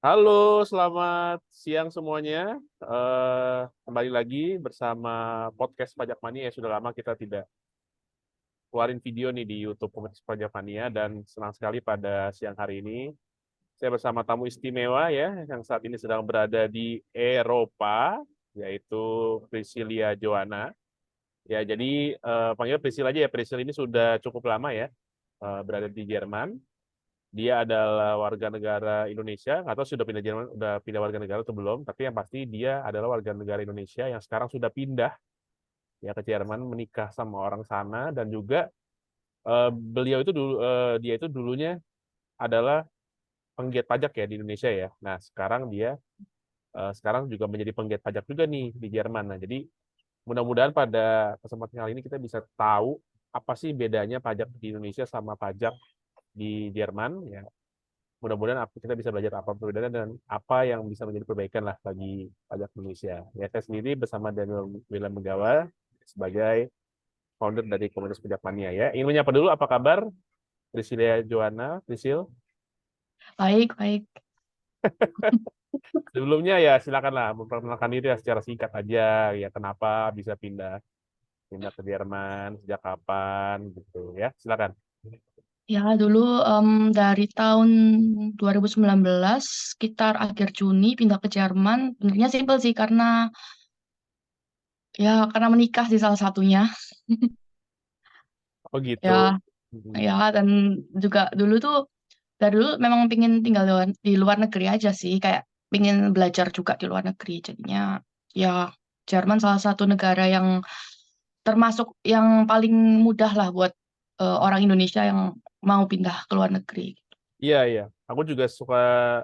Halo, selamat siang semuanya. Kembali lagi bersama podcast Pajak Mania. Sudah lama kita tidak keluarin video nih di YouTube Komunitas Pajak Mania dan senang sekali pada siang hari ini saya bersama tamu istimewa ya yang saat ini sedang berada di Eropa, yaitu Priscilia Joanna. Ya, jadi panggil Prisil aja ya. Prisil ini sudah cukup lama ya berada di Jerman. Dia adalah warga negara Indonesia, nggak tahu sudah pindah Jerman, udah pindah warga negara atau belum, tapi yang pasti dia adalah warga negara Indonesia yang sekarang sudah pindah ya ke Jerman, menikah sama orang sana, dan juga beliau itu dulu dia itu dulunya adalah penggiat pajak ya di Indonesia ya. Nah, sekarang juga menjadi penggiat pajak juga nih di Jerman. Nah, jadi mudah-mudahan pada kesempatan kali ini kita bisa tahu apa sih bedanya pajak di Indonesia sama pajak di Jerman ya. Mudah-mudahan kita bisa belajar apa perbedaan dan apa yang bisa menjadi perbaikan lah bagi pajak Indonesia. Ya, saya sendiri bersama Daniel William Megawa sebagai founder dari komunitas pajak mania ya. Ingin menyapa dulu, apa kabar Priscilia Joanna? Prisil, Baik, baik. sebelumnya ya silakanlah memperkenalkan diri ya secara singkat aja ya, kenapa bisa pindah pindah ke Jerman, sejak kapan gitu ya. Silakan. Ya, dulu dari tahun 2019, sekitar akhir Juni pindah ke Jerman. Sebenarnya simpel sih karena menikah sih salah satunya. Oh gitu. Ya, Mhm. ya dan juga dulu tuh dari dulu memang pingin tinggal di luar negeri aja sih, kayak pingin belajar juga di luar negeri. Jadinya ya Jerman salah satu negara yang termasuk yang paling mudah lah buat orang Indonesia yang mau pindah ke luar negeri. Iya, iya. Aku juga suka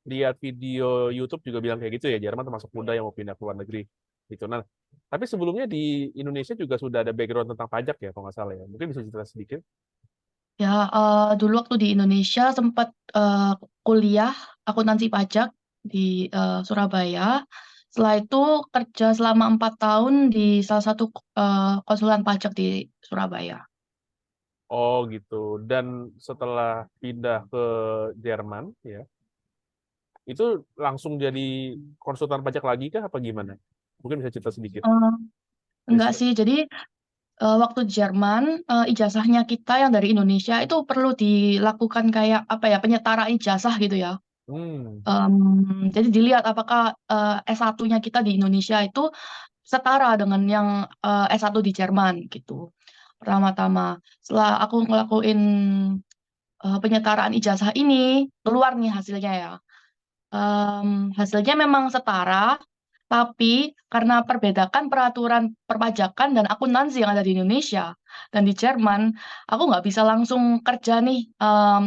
lihat video YouTube juga bilang kayak gitu ya, Jerman termasuk muda yang mau pindah ke luar negeri. Gitu. Nah, tapi sebelumnya di Indonesia juga sudah ada background tentang pajak ya, kalau nggak salah ya. Mungkin bisa cerita sedikit. Ya, dulu waktu di Indonesia sempat kuliah akuntansi pajak di Surabaya. Setelah itu kerja selama 4 tahun di salah satu konsulan pajak di Surabaya. Oh gitu. Dan setelah pindah ke Jerman ya, itu langsung jadi konsultan pajak lagi kah apa gimana? Mungkin bisa cerita sedikit. Eh, enggak Priscil. sih, jadi waktu di Jerman ijazahnya kita yang dari Indonesia itu perlu dilakukan kayak apa ya, penyetaraan ijazah gitu ya. Hmm. Jadi dilihat apakah S1-nya kita di Indonesia itu setara dengan yang S1 di Jerman gitu. Pertama-tama, setelah aku ngelakuin penyetaraan ijazah ini, keluar nih hasilnya ya. Hasilnya memang setara, tapi karena perbedakan peraturan perpajakan dan akuntansi yang ada di Indonesia dan di Jerman, aku nggak bisa langsung kerja nih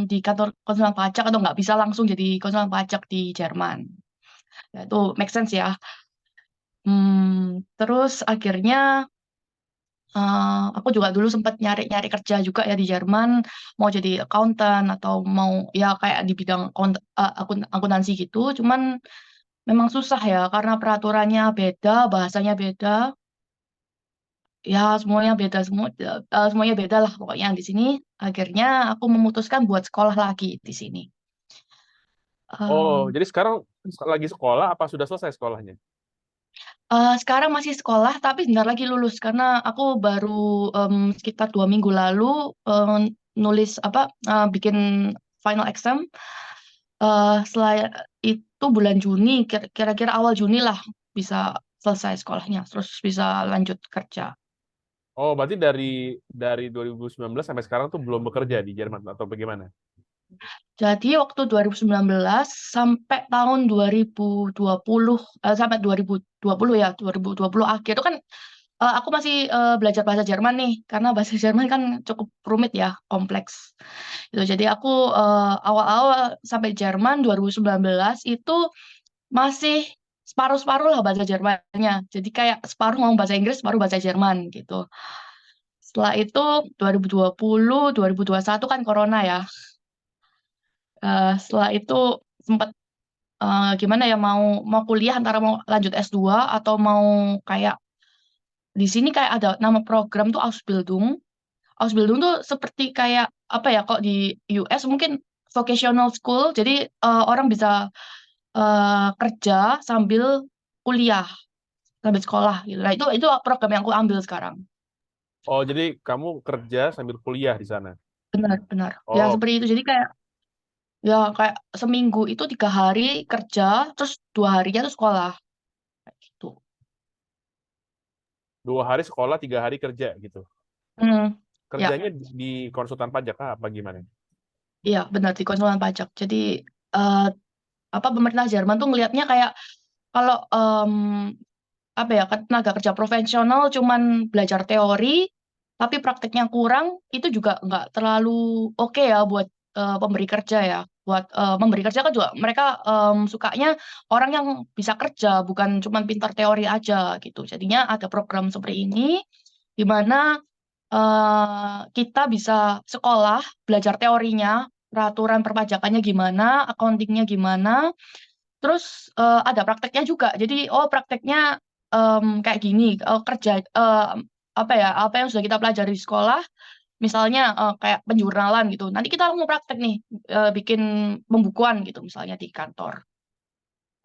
di kantor konsulan pajak atau nggak bisa langsung jadi konsulan pajak di Jerman. Ya, itu make sense ya. Terus akhirnya aku juga dulu sempat nyari-nyari kerja juga ya di Jerman, mau jadi accountant atau mau ya kayak di bidang akuntansi gitu. Cuman memang susah ya karena peraturannya beda, bahasanya beda, ya semuanya beda semua, semuanya beda lah pokoknya di sini. Akhirnya aku memutuskan buat sekolah lagi di sini. Oh, Em, jadi sekarang lagi sekolah apa sudah selesai sekolahnya? Sekarang masih sekolah tapi sebentar lagi lulus karena aku baru sekitar 2 minggu lalu nulis apa bikin final exam. Setelah itu bulan Juni, kira-kira awal Juni lah bisa selesai sekolahnya, terus bisa lanjut kerja. Oh, berarti dari 2019 sampai sekarang tuh belum bekerja di Jerman atau bagaimana? Jadi waktu 2019 sampai tahun 2020, sampai 2020 ya, 2020 akhir itu kan aku masih belajar bahasa Jerman nih, karena bahasa Jerman kan cukup rumit ya, kompleks. Gitu. Jadi aku awal-awal sampai Jerman 2019 itu masih separuh-separuh lah bahasa Jermannya. Jadi kayak separuh ngomong bahasa Inggris, separuh bahasa Jerman gitu. Setelah itu 2020, 2021 kan corona ya. Setelah itu sempat gimana ya mau mau kuliah antara mau lanjut S2 atau mau kayak di sini kayak ada nama program tuh Ausbildung. Ausbildung tuh seperti kayak apa ya kok di US mungkin vocational school. Jadi orang bisa kerja sambil kuliah, sambil sekolah gitu. Nah, itu program yang aku ambil sekarang. Oh, jadi kamu kerja sambil kuliah di sana. Benar, benar. Ya Oh, seperti itu. Jadi kayak seminggu itu 3 hari kerja, terus 2 harinya tuh sekolah. Kayak gitu. 2 hari sekolah, 3 hari kerja gitu. Hmm, ya, Kerjanya di konsultan pajak kah, apa gimana? iya benar di konsulan pajak. Jadi eh, apa pemerintah Jerman tuh ngelihatnya kayak kalau apa ya tenaga kerja profesional cuman belajar teori tapi prakteknya kurang itu juga nggak terlalu oke ya buat pemberi kerja ya buat memberi kerja kan juga mereka sukanya orang yang bisa kerja bukan cuman pintar teori aja gitu jadinya ada program seperti ini di mana kita bisa sekolah belajar teorinya peraturan perpajakannya gimana accountingnya gimana. Terus ada prakteknya juga. Jadi prakteknya kayak gini, kerja apa yang sudah kita pelajari di sekolah, misalnya kayak penjurnalan gitu. Nanti kita mau praktek nih, bikin pembukuan gitu misalnya di kantor.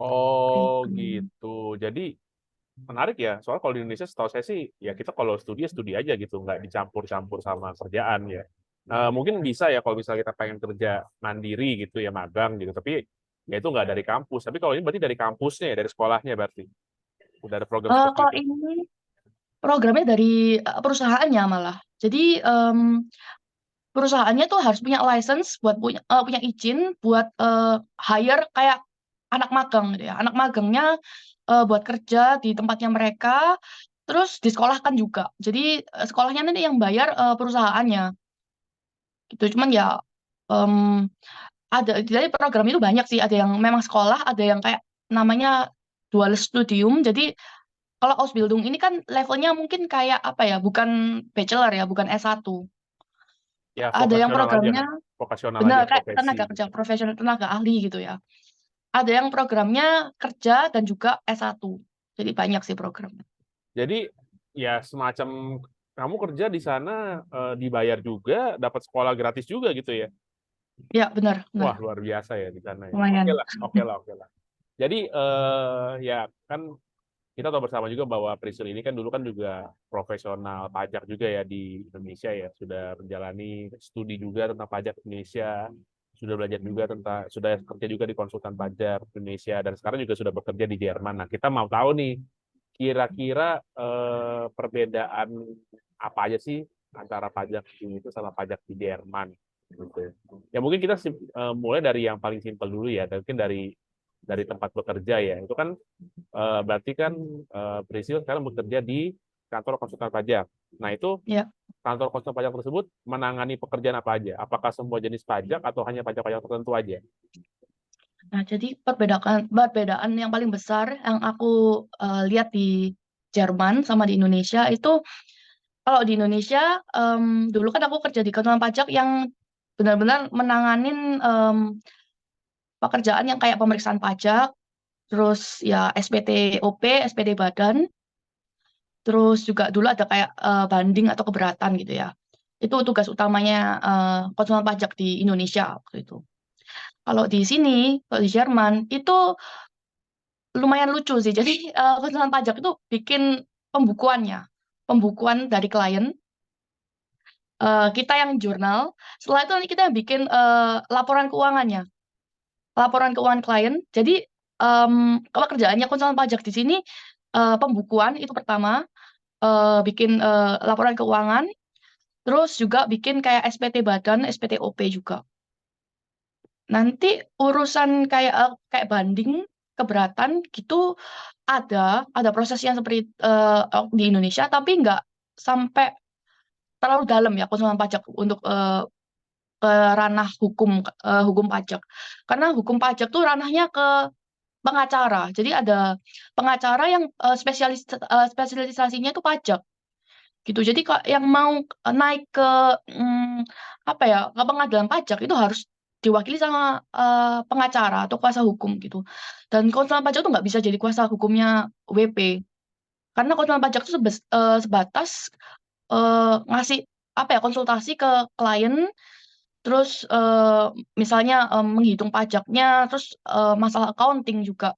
Oh, Gitu. gitu. Jadi menarik ya. Soalnya kalau di Indonesia setahu saya sih, ya kita kalau studi ya studi aja gitu, nggak dicampur-campur sama kerjaan ya. Mungkin bisa ya kalau misalnya kita pengen kerja mandiri gitu ya, magang gitu. Tapi ya itu nggak dari kampus. Tapi kalau ini berarti dari kampusnya ya, dari sekolahnya berarti. Udah ada program seperti Kalau itu. ini programnya dari perusahaannya malah. Jadi perusahaannya tuh harus punya license buat punya izin buat hire kayak anak magang gitu ya. Anak magangnya buat kerja di tempatnya mereka, terus disekolahkan juga. Jadi sekolahnya nanti yang bayar perusahaannya gitu. Cuman ya em, jadi program itu banyak sih. Ada yang memang sekolah, ada yang kayak namanya dual studium. Jadi kalau Ausbildung ini kan levelnya mungkin kayak apa ya, bukan bachelor ya, bukan S1. Ya Ada yang vokasional aja programnya kan. Vokasional benar aja kayak profesi tenaga kerja gitu. profesional, tenaga ahli gitu ya. Ada yang programnya kerja dan juga S1. Jadi banyak sih programnya. Jadi ya semacam kamu kerja di sana dibayar juga, dapat sekolah gratis juga gitu ya. Ya, benar, Wah, benar. luar biasa ya di sana ya. Oke Lumayan. lah, oke lah, oke lah. Jadi ya kan kita tahu bersama juga bahwa Priscil ini kan dulu kan juga profesional pajak juga ya di Indonesia ya. Sudah menjalani studi juga tentang pajak Indonesia, sudah belajar juga tentang, sudah kerja juga di konsultan pajak Indonesia, dan sekarang juga sudah bekerja di Jerman. Nah, kita mau tahu nih, kira-kira perbedaan apa aja sih antara pajak di sini itu sama pajak di Jerman gitu. Ya mungkin kita mulai dari yang paling simpel dulu ya, mungkin dari tempat bekerja ya. Itu kan berarti kan Priscil sekarang bekerja di kantor konsultan pajak. Nah, itu Ya. kantor konsultan pajak tersebut menangani pekerjaan apa aja? Apakah semua jenis pajak atau hanya pajak-pajak tertentu aja? Nah, jadi perbedaan yang paling besar yang aku lihat di Jerman sama di Indonesia itu kalau di Indonesia dulu kan aku kerja di kantor pajak yang benar-benar menanganin pekerjaan yang kayak pemeriksaan pajak, terus ya SPT OP, SPD badan, terus juga dulu ada kayak banding atau keberatan gitu ya. Itu tugas utamanya konsumen pajak di Indonesia waktu itu. Kalau di sini, kalau di Jerman, itu lumayan lucu sih. Jadi konsumen pajak itu bikin pembukuannya. Pembukuan dari klien, kita yang jurnal. Setelah itu nanti kita yang bikin laporan keuangannya. Laporan keuangan klien. Jadi kalau kerjaannya konsumen pajak di sini, pembukuan itu pertama, bikin laporan keuangan, terus juga bikin kayak SPT badan, SPT OP juga. Nanti urusan kayak banding, keberatan gitu ada proses yang seperti di Indonesia, tapi nggak sampai terlalu dalam ya konsumen pajak untuk ke ranah hukum pajak. Karena hukum pajak tuh ranahnya ke pengacara. Jadi ada pengacara yang spesialisasinya itu pajak gitu. Jadi yang mau naik ke mm, apa ya ke pengadilan pajak itu harus diwakili sama pengacara atau kuasa hukum gitu. Dan konsulen pajak tuh nggak bisa jadi kuasa hukumnya WP karena konsulen pajak itu sebatas ngasih apa ya konsultasi ke klien Terus misalnya menghitung pajaknya, terus masalah accounting juga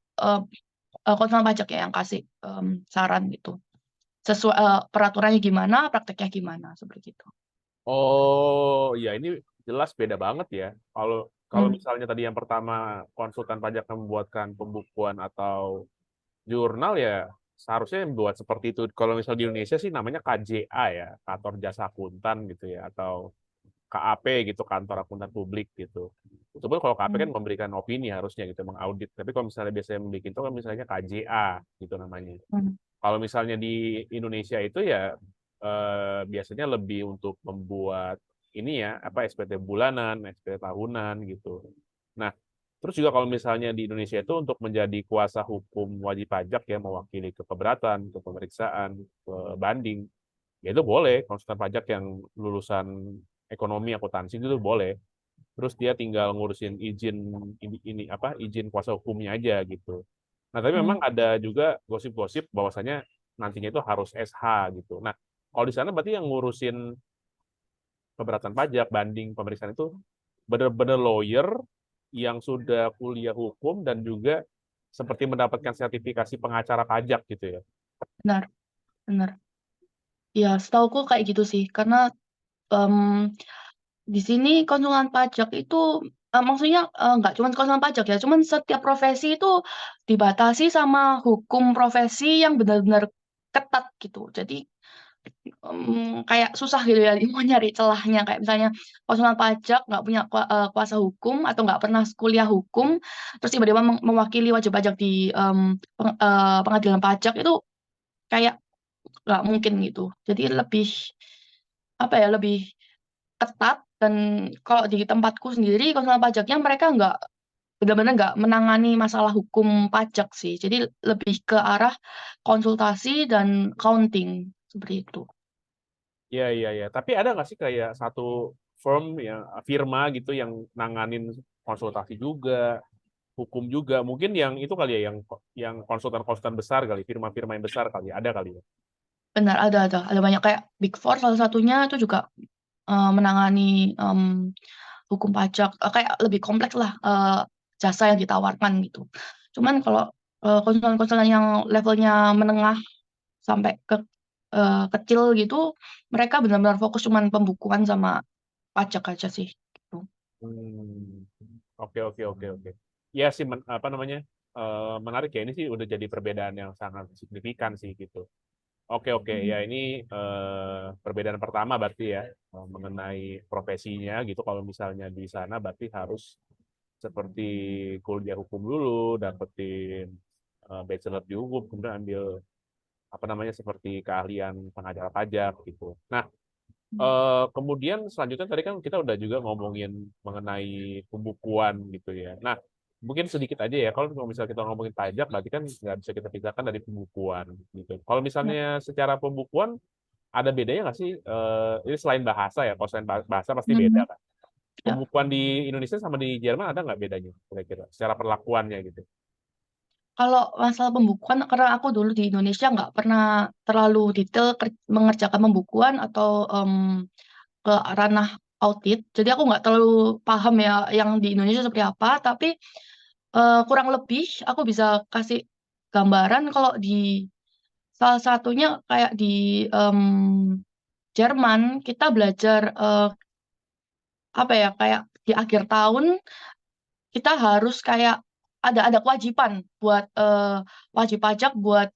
konsultan pajak ya yang kasih saran gitu. Sesuai peraturannya gimana, prakteknya gimana, seperti itu. Oh, ya ini jelas beda banget ya. Kalau kalau Hmm, misalnya tadi yang pertama konsultan pajak membuatkan pembukuan atau jurnal ya seharusnya buat seperti itu. Kalau misal di Indonesia sih namanya KJA ya, Kantor Jasa Akuntan gitu ya, atau KAP gitu, Kantor Akuntan Publik gitu. Itu pun kalau KAP kan hmm, memberikan opini harusnya gitu, mengaudit. Tapi kalau misalnya biasanya membuat itu kan misalnya KJA gitu namanya. hmm, Kalau misalnya di Indonesia itu ya biasanya lebih untuk membuat ini ya, apa SPT bulanan, SPT tahunan gitu. Nah, terus juga kalau misalnya di Indonesia itu untuk menjadi kuasa hukum wajib pajak ya mewakili ke keberatan, ke pemeriksaan, ke banding, ya itu boleh konsultan pajak yang lulusan ekonomi akuntansi itu boleh. Terus dia tinggal ngurusin izin ini apa izin kuasa hukumnya aja gitu. Nah, tapi hmm. memang ada juga gosip-gosip bahwasanya nantinya itu harus SH gitu. Nah, kalau di sana berarti yang ngurusin keberatan pajak, banding, pemeriksaan itu benar-benar lawyer yang sudah kuliah hukum dan juga seperti mendapatkan sertifikasi pengacara pajak gitu ya. Benar, benar. Ya, setauku kayak gitu sih. Karena em, di sini konsultan pajak itu maksudnya nggak cuma konsultan pajak ya, cuman setiap profesi itu dibatasi sama hukum profesi yang benar-benar ketat gitu. Jadi kayak susah gitu ya mau nyari celahnya. Kayak misalnya konsultan pajak nggak punya kuasa hukum atau nggak pernah kuliah hukum, terus tiba-tiba mewakili wajib pajak di pengadilan pajak itu kayak nggak mungkin gitu. Jadi lebih apa ya lebih ketat dan kalau di tempatku sendiri konsultan pajaknya mereka nggak benar-benar nggak menangani masalah hukum pajak sih. Jadi lebih ke arah konsultasi dan accounting seperti itu. Iya, iya, iya. Tapi ada nggak sih kayak satu firm yang firma gitu yang nanganin konsultasi juga, hukum juga. Mungkin yang itu kali ya, yang konsultan-konsultan besar kali, firma-firma yang besar kali, ada kali ya. Benar ada banyak kayak Big Four salah satunya itu juga menangani hukum pajak kayak lebih kompleks lah jasa yang ditawarkan gitu. Cuman kalau konsultan-konsultan yang levelnya menengah sampai ke kecil gitu, mereka benar-benar fokus cuman pembukuan sama pajak aja sih. Gitu. Hmm. Oke, oke, oke, oke. Ya sih, apa namanya, menarik ya. Ini sih udah jadi perbedaan yang sangat signifikan sih gitu. Oke, oke. Ya ini perbedaan pertama berarti ya, mengenai profesinya gitu. Kalau misalnya di sana berarti harus seperti kuliah hukum dulu, dapetin bachelor di hukum, kemudian ambil apa namanya seperti keahlian pengacara pajak gitu. Nah, kemudian selanjutnya tadi kan kita udah juga ngomongin mengenai pembukuan gitu ya. Nah, mungkin sedikit aja ya, kalau misalnya kita ngomongin pajak, berarti kan nggak bisa kita pisahkan dari pembukuan gitu. Kalau Ya. misalnya secara pembukuan, ada bedanya nggak sih? Ini selain bahasa ya, kalau selain bahasa pasti beda Mhm. kan. Ya. Pembukuan di Indonesia sama di Jerman ada nggak bedanya kira-kira secara perlakuannya gitu? Kalau masalah pembukuan, karena aku dulu di Indonesia nggak pernah terlalu detail mengerjakan pembukuan atau ke ranah audit, jadi aku nggak terlalu paham ya yang di Indonesia seperti apa. Tapi kurang lebih aku bisa kasih gambaran kalau di salah satunya kayak di Jerman kita belajar apa ya kayak di akhir tahun kita harus kayak ada kewajiban buat wajib pajak buat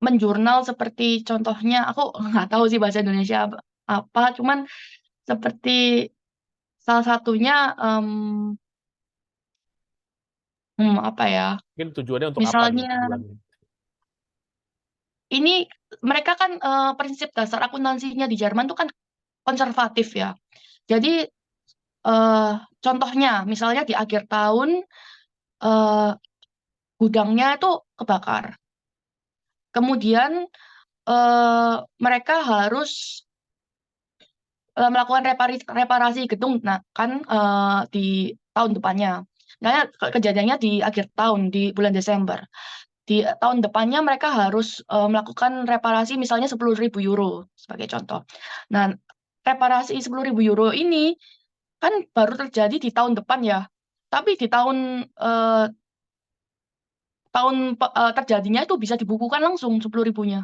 menjurnal seperti contohnya aku nggak tahu sih bahasa Indonesia apa, cuman seperti salah satunya apa ya Mungkin tujuannya untuk apa nih misalnya tujuannya? ini mereka kan prinsip dasar akuntansinya di Jerman tuh kan konservatif ya. Jadi eh, contohnya misalnya di akhir tahun eh, gudangnya itu kebakar. Kemudian mereka harus melakukan reparasi gedung nah kan di tahun depannya. Nah, kejadiannya di akhir tahun di bulan Desember. Di tahun depannya mereka harus melakukan reparasi misalnya 10.000 euro sebagai contoh. Nah, reparasi 10.000 euro ini kan baru terjadi di tahun depan ya. Tapi di terjadinya itu bisa dibukukan langsung 10.000-nya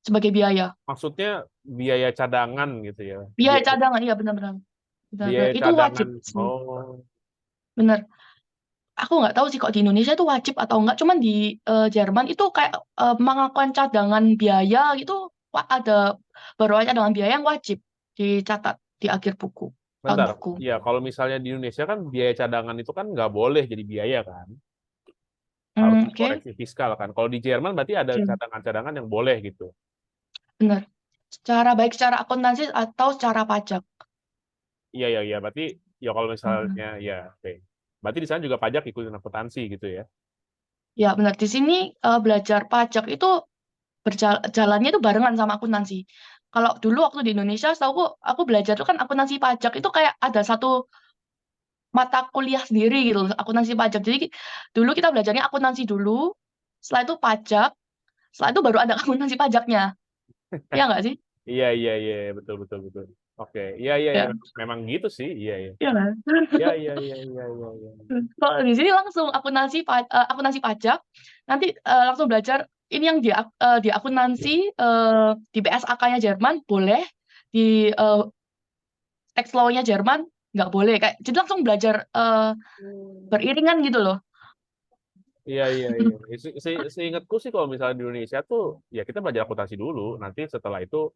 sebagai biaya. Maksudnya biaya cadangan gitu ya. Biaya Biaya, cadangan, iya benar-benar. Benar-benar. biaya Itu wajib cadangan. sih. Oh, Benar. Aku nggak tahu sih kok di Indonesia itu wajib atau enggak. Cuman di Jerman itu kayak mengakuan cadangan biaya gitu. Ada baru aja cadangan biaya yang wajib dicatat di akhir buku, tahun bentar. buku. Ya, kalau misalnya di Indonesia kan biaya cadangan itu kan nggak boleh jadi biaya kan. Harus Oke. dikoreksi fiskal kan. Kalau di Jerman berarti ada Oke. cadangan-cadangan yang boleh gitu. Benar. Baik secara akuntansi atau secara pajak. Iya, iya, iya. Berarti ya kalau Hmm. misalnya ya, oke. Berarti di sana juga pajak ikutin akuntansi gitu ya. Ya benar. Di sini belajar pajak itu jalannya itu barengan sama akuntansi. Kalau dulu waktu di Indonesia, setahu aku belajar tuh kan akuntansi pajak itu kayak ada satu mata kuliah sendiri gitu, akuntansi pajak. Jadi dulu kita belajarnya akuntansi dulu, setelah itu pajak, setelah itu baru ada akuntansi pajaknya. Ya nggak sih? Iya, iya, iya, iya. Betul, betul, betul. Oke, iya, iya, iya. Ya, Memang gitu sih. Iya, iya. iya kan? Iya, iya, iya, iya, iya, iya. Kalau di sini langsung akuntansi pajak, nanti langsung belajar ini yang di akuntansi di PSAK-nya Jerman boleh, di tax law-nya Jerman nggak boleh. Kayak jadi langsung belajar beriringan gitu loh. Iya, iya, iya. Seingatku sih kalau misalnya di Indonesia tuh, ya kita belajar akuntansi dulu. Nanti setelah itu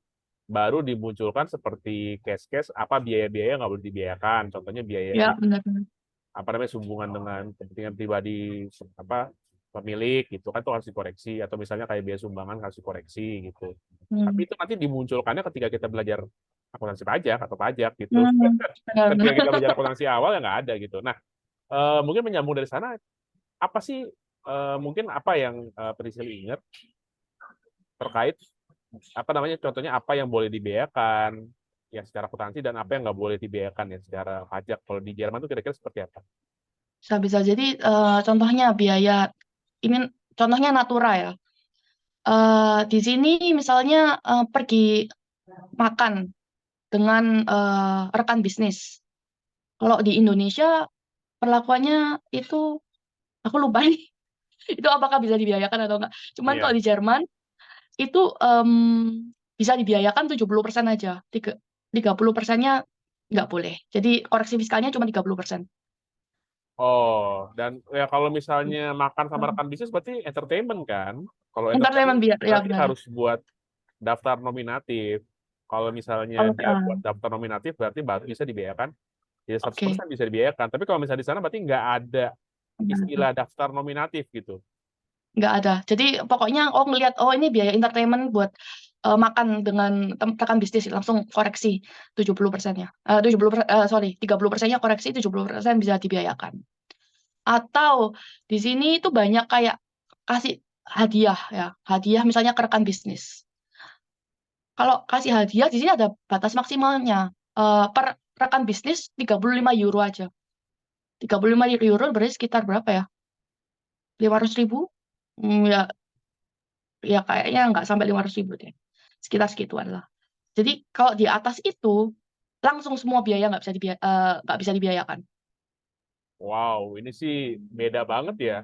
baru dimunculkan seperti case-case apa biaya-biaya yang nggak boleh dibiayakan. Contohnya biaya Ya benar-benar. apa namanya sehubungan dengan kepentingan pribadi apa pemilik gitu kan tuh harus dikoreksi atau misalnya kayak biaya sumbangan harus dikoreksi gitu. Tapi Hmm. itu nanti dimunculkannya ketika kita belajar akuntansi pajak atau pajak gitu. Ketika kita Benar-benar. belajar akuntansi awal ya nggak ada gitu. Nah, mungkin menyambung dari sana apa sih mungkin apa yang Priscil ingat terkait apa namanya contohnya apa yang boleh dibiayakan ya secara akuntansi dan apa yang nggak boleh dibiayakan ya secara pajak. Kalau di Jerman tuh kira-kira seperti apa? Bisa jadi contohnya biaya ini contohnya Natura ya. Di sini misalnya pergi makan dengan rekan bisnis. Kalau di Indonesia perlakuannya itu aku lupa nih. Itu apakah bisa dibiayakan atau enggak. Cuman kalau Iya. di Jerman itu bisa dibiayakan 70% aja. 30%-nya nggak boleh. Jadi koreksi fiskalnya cuma 30%. Oh, dan ya kalau misalnya makan sama rekan bisnis berarti entertainment kan? Kalau entertainment Entertainment biar ya berarti benar. harus buat daftar nominatif. Kalau misalnya Kalau dia buat daftar nominatif berarti baru bisa dibiayakan. Ya oke. 100% bisa dibiayakan. Tapi kalau misalnya di sana berarti nggak ada istilah daftar nominatif gitu. Nggak ada. Jadi pokoknya ngelihat ini biaya entertainment buat makan dengan rekan bisnis langsung koreksi 70%-nya. 30%-nya koreksi 70% bisa dibiayakan. Atau di sini itu banyak kayak kasih hadiah ya. Hadiah misalnya ke rekan bisnis. Kalau kasih hadiah di sini ada batas maksimalnya. Per rekan bisnis 35 euro aja. 35 euro berarti sekitar berapa ya? 500.000? Ya ya kayaknya nggak sampai 500.000 deh. Sekitar segituan lah. Jadi kalau di atas itu langsung semua biaya nggak bisa dibiayakan. Wow, ini sih beda banget ya.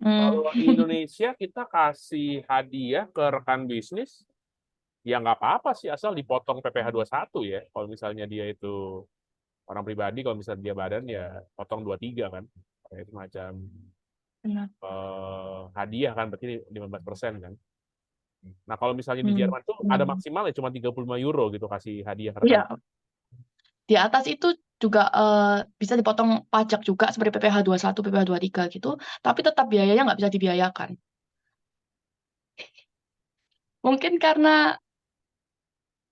Hmm, Kalau di Indonesia kita kasih hadiah ke rekan bisnis, ya nggak apa-apa sih asal dipotong PPh satu ya. Kalau misalnya dia itu orang pribadi, kalau misalnya dia badan ya potong 23 kan. Kayak semacam benar. hadiah kan, berarti 15% kan. Nah kalau misalnya di Hmm, Jerman tuh ada benar. maksimalnya cuma 35 euro gitu kasih hadiah ke rekan. Iya, di atas itu juga bisa dipotong pajak juga seperti PPh 21, PPh 23 gitu, tapi tetap biayanya nggak bisa dibiayakan. Mungkin karena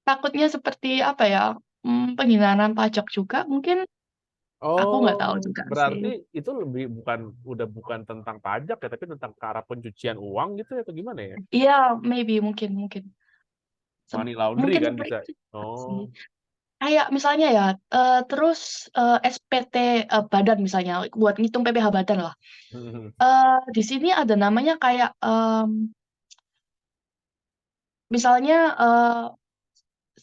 takutnya seperti apa ya, penghinaan pajak juga, mungkin aku nggak tahu Oh, juga sih. berarti itu lebih udah bukan tentang pajak ya, tapi tentang ke arah pencucian uang gitu ya, atau gimana ya? Iya, maybe mungkin Money laundry mungkin kan seperti bisa. itu sih. Oh. Kayak misalnya ya, terus SPT badan misalnya buat ngitung PPh badan lah. Di sini ada namanya kayak misalnya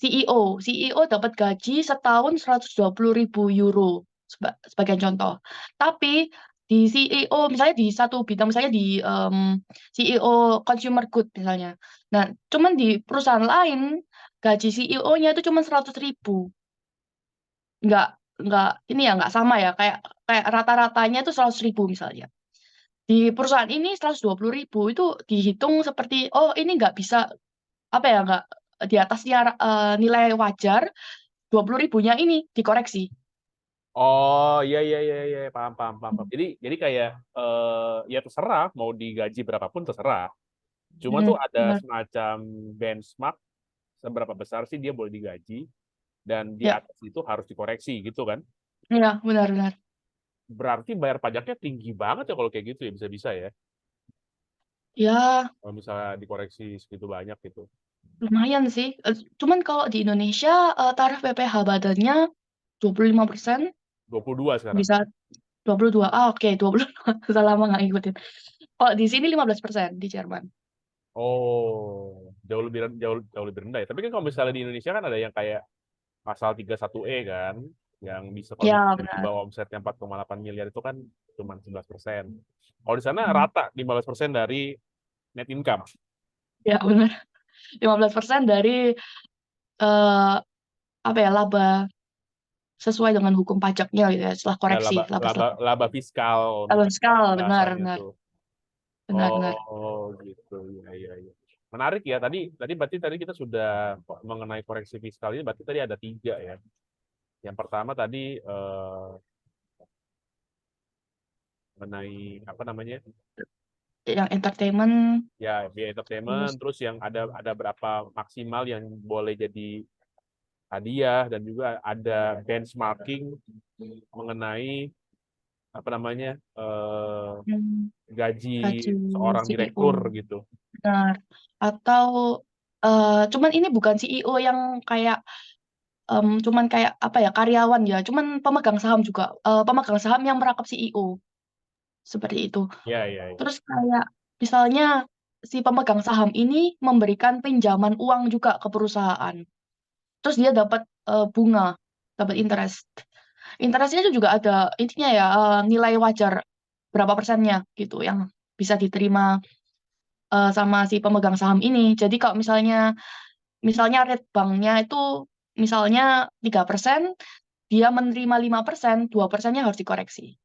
CEO dapat gaji setahun 120.000 euro sebagai contoh. Tapi di CEO misalnya di satu bidang, misalnya di CEO consumer good misalnya. Nah, cuman di perusahaan lain gaji CEO-nya itu cuma 100.000. Nggak nggak ini ya nggak sama ya, kayak kayak rata-ratanya itu 100.000 misalnya. Di perusahaan ini 120.000 itu dihitung seperti oh ini nggak bisa apa ya nggak di atasnya nilai wajar 20.000-nya ini dikoreksi. Oh, iya iya iya iya, paham paham paham. Paham. Jadi kayak ya terserah mau digaji berapapun terserah. Cuma tuh ada Benar. semacam benchmark seberapa besar sih dia boleh digaji dan di Ya, atas itu harus dikoreksi gitu kan. ya benar-benar. Berarti bayar pajaknya tinggi banget ya kalau kayak gitu ya bisa-bisa ya. Ya, Kalau misalnya dikoreksi segitu banyak gitu. lumayan sih. Cuman kalau di Indonesia tarif PPh badannya 25%, 22 sekarang. bisa 22. Ah, oke, 22. Sudah lama nggak ngikutin. Kalau di sini 15% di Jerman. Oh, jauh lebih rendah ya. Tapi kan kalau misalnya di Indonesia kan ada yang kayak pasal 31E kan, yang bisa kalau Ya, misalnya di benar. bawah omsetnya 4,8 miliar itu kan cuma 11%. Kalau di sana Hmm. rata 15% dari net income. Ya, benar. 15% dari eh, apa ya laba sesuai dengan hukum pajaknya gitu ya, setelah Ya koreksi laba setelah laba fiskal laba fiskal, benar bahasanya benar tuh. benar benar. Oh, gitu. Iya, iya, iya. Menarik ya. Tadi berarti tadi kita sudah mengenai koreksi fiskal ini berarti tadi ada tiga ya. Yang pertama tadi mengenai apa namanya? Yang entertainment Ya, biaya entertainment, terus terus yang ada berapa maksimal yang boleh jadi hadiah dan juga ada benchmarking mengenai apa namanya hmm, gaji gaji seorang CEO, direktur gitu. benar. Atau cuman ini bukan CEO yang kayak cuman kayak apa ya karyawan ya, cuman pemegang saham juga, pemegang saham yang merangkap CEO seperti itu. Ya, ya, ya. Terus kayak misalnya si pemegang saham ini memberikan pinjaman uang juga ke perusahaan. Terus dia dapat bunga, dapat interest. Interestnya itu juga ada intinya ya nilai wajar berapa persennya gitu yang bisa diterima sama si pemegang saham ini. Jadi kalau misalnya rate banknya itu misalnya 3%, dia menerima 5%, 2%-nya harus dikoreksi.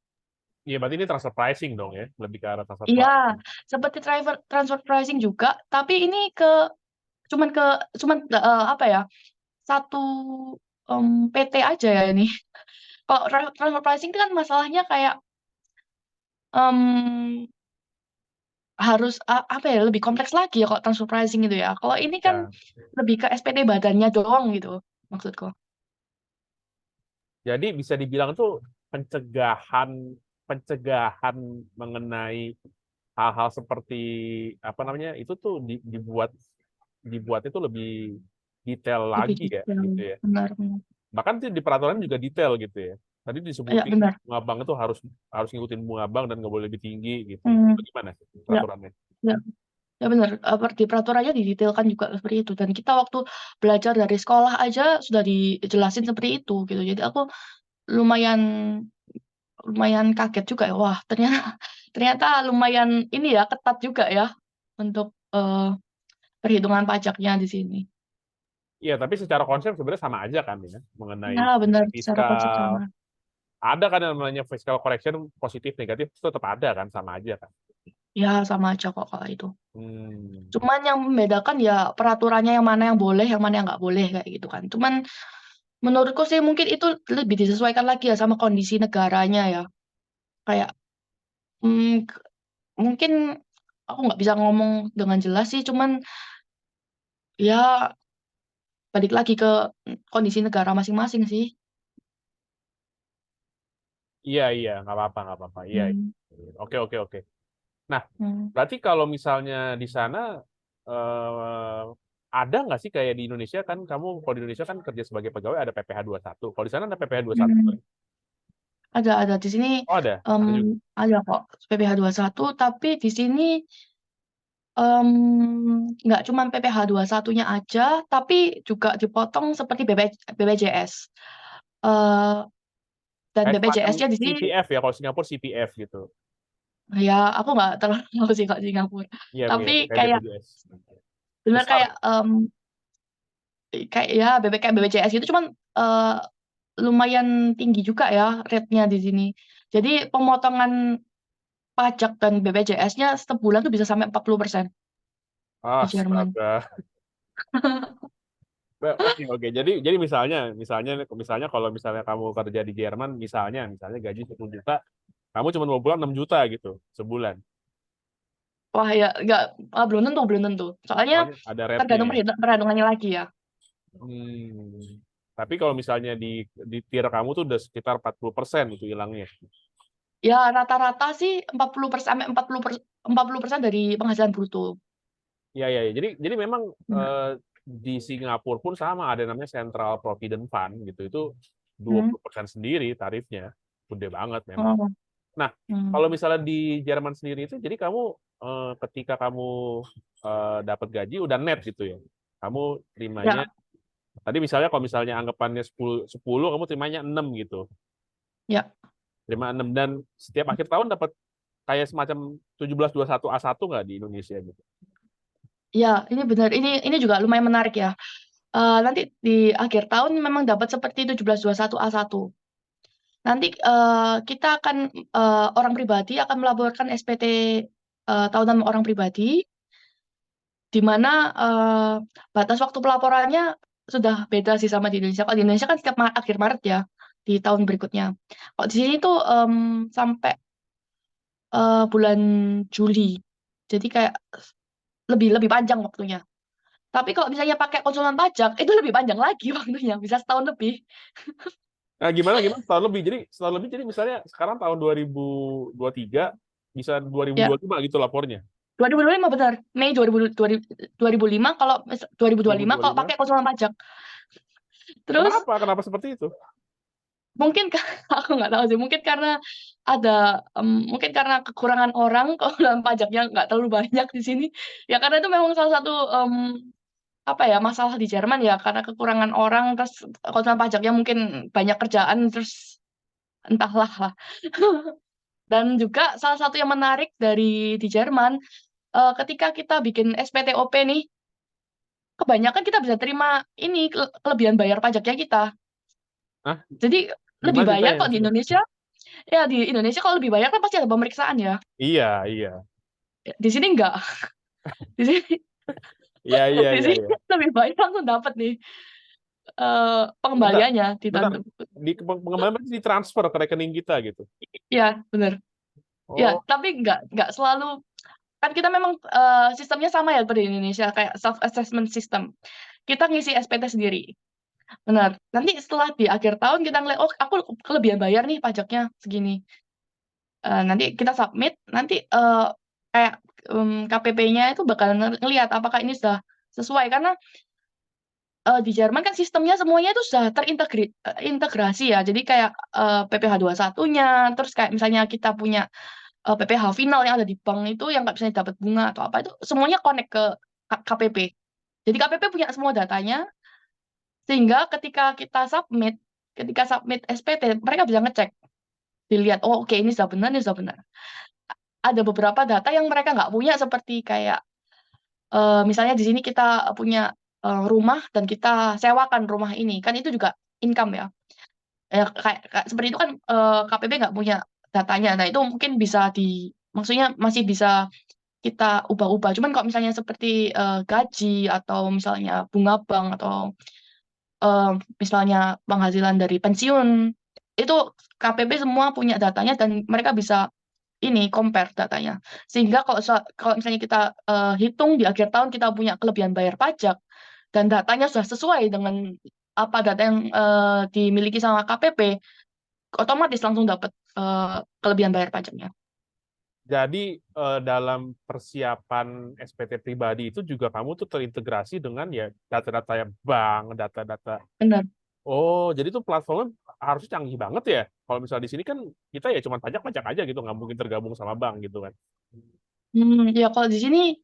Iya, berarti ini transfer pricing dong ya, lebih ke arah transfer Iya, pricing. seperti transfer pricing juga, tapi ini cuman ke cuman apa ya? Satu PT aja ya ini. Kalau transfer pricing itu kan masalahnya kayak em, harus apa ya lebih kompleks lagi ya kalau transfer pricing itu ya. Kalau ini kan Ya. lebih ke SPT badannya doang gitu maksudku. Jadi bisa dibilang tuh pencegahan pencegahan mengenai hal-hal seperti apa namanya itu tuh dibuat itu lebih detail Lebih lagi ya detail. gitu ya. Benar, benar. Bahkan di peraturan juga detail gitu ya. Tadi Ya, disebutin benar. bunga bank itu harus harus ngikutin bunga bank dan nggak boleh lebih tinggi gitu. Hmm, Bagaimana ya, peraturannya? ya, ya benar. Di peraturannya didetailkan juga seperti itu. Dan kita waktu belajar dari sekolah aja sudah dijelasin seperti itu gitu. Jadi aku lumayan lumayan kaget juga ya. Wah, ternyata ternyata lumayan ini ya ketat juga ya untuk perhitungan pajaknya di sini. Iya, tapi secara konsep sebenarnya sama aja kan ya mengenai Ya, benar secara konsep fiskal. sama. Ada kan yang namanya fiscal correction positif negatif itu tetap ada kan sama aja kan. Ya, sama aja kok kalau itu. Hmm. Cuman yang membedakan ya peraturannya yang mana yang boleh, yang mana yang nggak boleh kayak gitu kan. Cuman menurutku sih mungkin itu lebih disesuaikan lagi ya sama kondisi negaranya ya. Kayak hmm, mungkin aku nggak bisa ngomong dengan jelas sih, cuman ya balik lagi ke kondisi negara masing-masing sih. Iya, iya, nggak apa-apa. Iya, Hmm. iya. Oke, oke, oke. Nah, Hmm. berarti kalau misalnya di sana eh, ada nggak sih kayak di Indonesia kan kamu kalau di Indonesia kan kerja sebagai pegawai ada PPh satu. Kalau di sana ada PPh 21 Hmm. nggak? Ada di sini Oh ada, em, ada juga. ada kok PPh 21, tapi di sini nggak cuma PPh 21-nya aja, tapi juga dipotong seperti BPJS. Eh, dan Kayak semacam BPJS-nya di sini, CPF ya, kalau Singapura CPF gitu. ya aku nggak terlalu tahu sih kalau di Singapura. Iya, Tapi kayak kayak BPJS. benar Besar. kayak ya kayak BPJS gitu, cuman eh, lumayan tinggi juga ya rate-nya di sini. Jadi pemotongan pajak dan BPJS-nya setiap bulan tuh bisa sampai 40% di Jerman. Astaga. Oke, oke. Jadi misalnya kalau misalnya kamu kerja di Jerman, misalnya gaji 10 juta, kamu cuma mau pulang 6 juta gitu sebulan. Wah ya, nggak, belum tentu, belum tentu. Soalnya Soalnya ada rate-nya tergantung ya. perhitungannya lagi ya. Hmm. Tapi kalau misalnya di tier kamu tuh udah sekitar 40% itu hilangnya. Ya rata-rata sih 40% sampai 40% dari penghasilan bruto. Iya, iya, iya. Jadi memang Benar. di Singapura pun sama ada namanya Central Provident Fund gitu. Itu Hmm. 20% sendiri tarifnya. Gede banget memang. Oh. Nah, Hmm. kalau misalnya di Jerman sendiri itu, jadi kamu ketika kamu dapat gaji udah net gitu ya. Kamu terimanya, Ya, tadi misalnya kalau misalnya anggapannya 10, kamu terimanya 6 gitu. ya, Terima 6 dan setiap akhir tahun dapat kayak semacam 1721 A1 nggak di Indonesia gitu. ya. Ini benar. Ini juga lumayan menarik ya. Nanti di akhir tahun memang dapat seperti 1721 A1. Nanti kita akan orang pribadi akan melaporkan SPT tahunan orang pribadi, di mana batas waktu pelaporannya sudah beda sih sama di Indonesia. Kalau di Indonesia kan setiap akhir Maret ya, di tahun berikutnya. Kalau di sini tuh sampai bulan Juli. Jadi kayak lebih lebih panjang waktunya. Tapi kalau misalnya pakai konsultan pajak, itu lebih panjang lagi waktunya, bisa setahun lebih. Nah, gimana gimana setahun lebih. Jadi setahun lebih jadi misalnya sekarang tahun 2023 bisa Ya, 2025 gitu lapornya. 2025 benar. Mei 2005 kalau 2025 kalau 2025. pakai konsultan pajak. Terus Kenapa? Kenapa seperti itu? mungkin aku nggak tahu sih, mungkin karena kekurangan orang kalau dalam pajaknya nggak terlalu banyak di sini, ya karena itu memang salah satu apa ya, masalah di Jerman ya, karena kekurangan orang, terus konsulen pajaknya mungkin banyak kerjaan, terus entahlah lah. Dan juga salah satu yang menarik di Jerman, ketika kita bikin SPTOP nih, kebanyakan kita bisa terima ini kelebihan bayar pajaknya kita. Hah? Jadi lebih Gimana bayar ceritanya kok di maksudnya? Indonesia. Ya di Indonesia kalau lebih bayar kan pasti ada pemeriksaan ya. Iya, iya. Di sini enggak. Di sini Iya, iya, di iya, sini iya. lebih banyak langsung dapat nih Bentar, pengembaliannya di tahun bentar. tersebut. Di pengembalian berarti ditransfer ke rekening kita gitu. Ya, benar. Ya, Oh, tapi enggak selalu, kan kita memang sistemnya sama ya seperti di Indonesia, kayak self assessment system. Kita ngisi SPT sendiri. Benar. Nanti setelah di akhir tahun kita ngeliat, oh aku kelebihan bayar nih pajaknya segini. Nanti kita submit, nanti kayak KPP-nya itu bakal ngelihat apakah ini sudah sesuai, karena di Jerman kan sistemnya semuanya itu sudah terintegrasi ya. Jadi kayak PPh 21-nya, terus kayak misalnya kita punya PPh final yang ada di bank itu yang nggak bisa dapat bunga atau apa, itu semuanya connect ke KPP. Jadi KPP punya semua datanya, sehingga ketika submit SPT, mereka bisa ngecek, dilihat, oh oke ini sudah benar, ini sudah benar. Ada beberapa data yang mereka nggak punya, seperti kayak misalnya di sini kita punya rumah dan kita sewakan rumah ini, kan itu juga income ya. Seperti itu kan KPP nggak punya datanya. Nah itu mungkin maksudnya masih bisa kita ubah-ubah. Cuman kalau misalnya seperti gaji atau misalnya bunga bank atau eh, misalnya penghasilan dari pensiun, itu KPP semua punya datanya dan mereka bisa ini compare datanya. Sehingga kalau misalnya kita hitung di akhir tahun kita punya kelebihan bayar pajak dan datanya sudah sesuai dengan apa data yang dimiliki sama KPP, otomatis langsung dapat kelebihan bayar pajaknya. jadi dalam persiapan SPT pribadi itu juga kamu tuh terintegrasi dengan ya data-data ya bank, data-data. Benar. Oh, jadi tuh platformnya harusnya canggih banget ya. Kalau misalnya di sini kan kita ya cuma pajak-pajak aja gitu, nggak mungkin tergabung sama bank gitu kan. Ya kalau di sini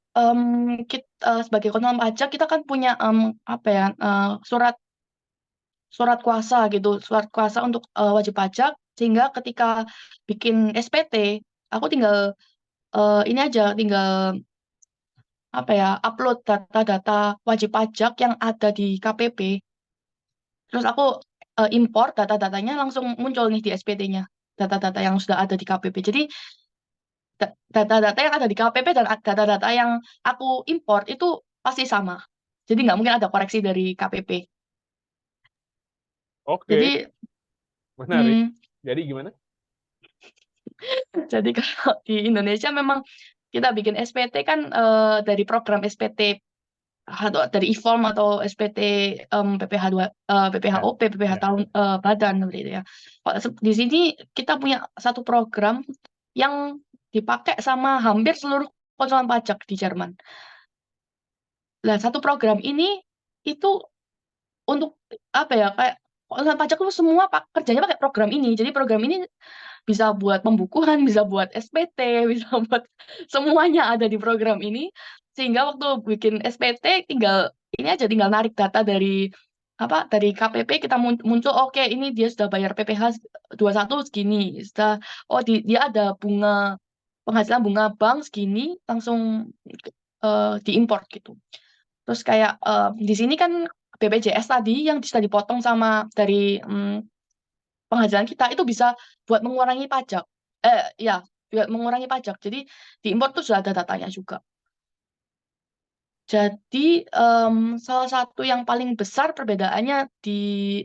kita sebagai konsulen pajak kita kan punya apa ya surat surat kuasa gitu, surat kuasa untuk wajib pajak sehingga ketika bikin SPT aku tinggal ini aja tinggal apa ya upload data-data wajib pajak yang ada di KPP. Terus aku import data-datanya langsung muncul nih di SPT-nya. Data-data yang sudah ada di KPP. Jadi data-data yang ada di KPP dan data-data yang aku import itu pasti sama. Jadi nggak mungkin ada koreksi dari KPP. Oke, Jadi, menarik. hmm, Jadi gimana? jadi kalau di Indonesia memang kita bikin SPT kan dari program SPT atau dari e-form atau SPT PPH 2 Ya, PPHOP, PPH ya. tahun badan seperti itu ya. Kalau di sini kita punya satu program yang dipakai sama hampir seluruh konsulen pajak di Jerman. Nah, satu program ini itu untuk apa ya kayak konsulen pajak itu semua kerjanya pakai program ini. Jadi program ini bisa buat pembukuan, bisa buat SPT, bisa buat semuanya ada di program ini. Sehingga waktu bikin SPT tinggal ini aja tinggal narik data dari apa dari KPP kita muncul oke ini dia sudah bayar PPh 21 segini. Sudah dia ada bunga penghasilan bunga bank segini langsung diimport gitu. Terus kayak di sini kan BPJS tadi yang sudah dipotong sama dari penghasilan kita itu bisa buat mengurangi pajak. Ya, buat mengurangi pajak. Jadi di impor tuh sudah ada datanya juga. Jadi salah satu yang paling besar perbedaannya di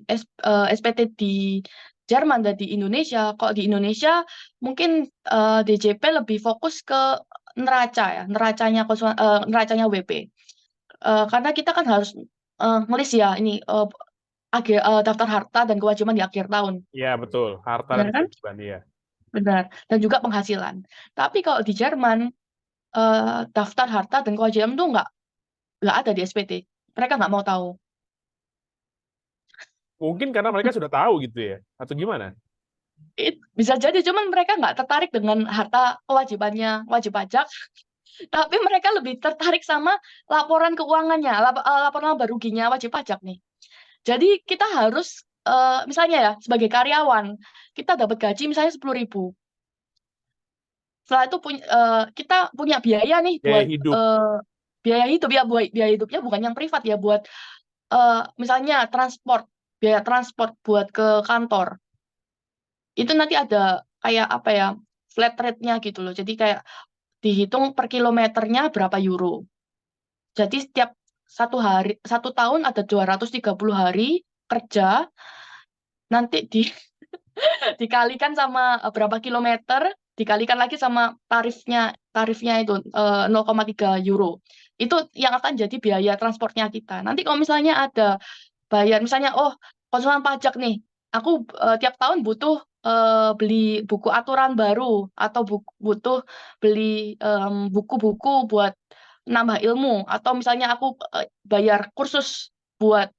SPT di Jerman dan di Indonesia. Kalau di Indonesia mungkin DJP lebih fokus ke neraca ya, neracanya WP. Karena kita kan harus ngelis ya ini daftar harta dan kewajiban di akhir tahun. Iya, betul. Harta dan Benar kan? kewajiban, ya. Benar. Dan juga penghasilan. Tapi kalau di Jerman, daftar harta dan kewajiban itu nggak ada di SPT. Mereka nggak mau tahu. Mungkin karena mereka sudah tahu gitu ya, atau gimana? Bisa jadi, cuman mereka nggak tertarik dengan harta kewajibannya wajib pajak, tapi mereka lebih tertarik sama laporan keuangannya, laporan laba ruginya wajib pajak nih. Jadi kita harus, misalnya ya, sebagai karyawan, kita dapat gaji misalnya 10.000. Setelah itu kita punya biaya nih Gaya buat hidup. biaya hidup ya, buat biaya hidupnya bukan yang privat ya, buat misalnya biaya transport buat ke kantor. Itu nanti ada kayak apa ya, flat rate-nya gitu loh. Jadi kayak dihitung per kilometernya berapa euro. Jadi setiap satu tahun ada 230 hari kerja, nanti dikalikan sama berapa kilometer, dikalikan lagi sama tarifnya itu 0,3 euro. Itu yang akan jadi biaya transportnya kita. Nanti kalau misalnya ada bayar, misalnya, oh konsulen pajak nih, aku tiap tahun butuh beli buku aturan baru atau butuh beli buku-buku buat nambah ilmu, atau misalnya aku bayar kursus buat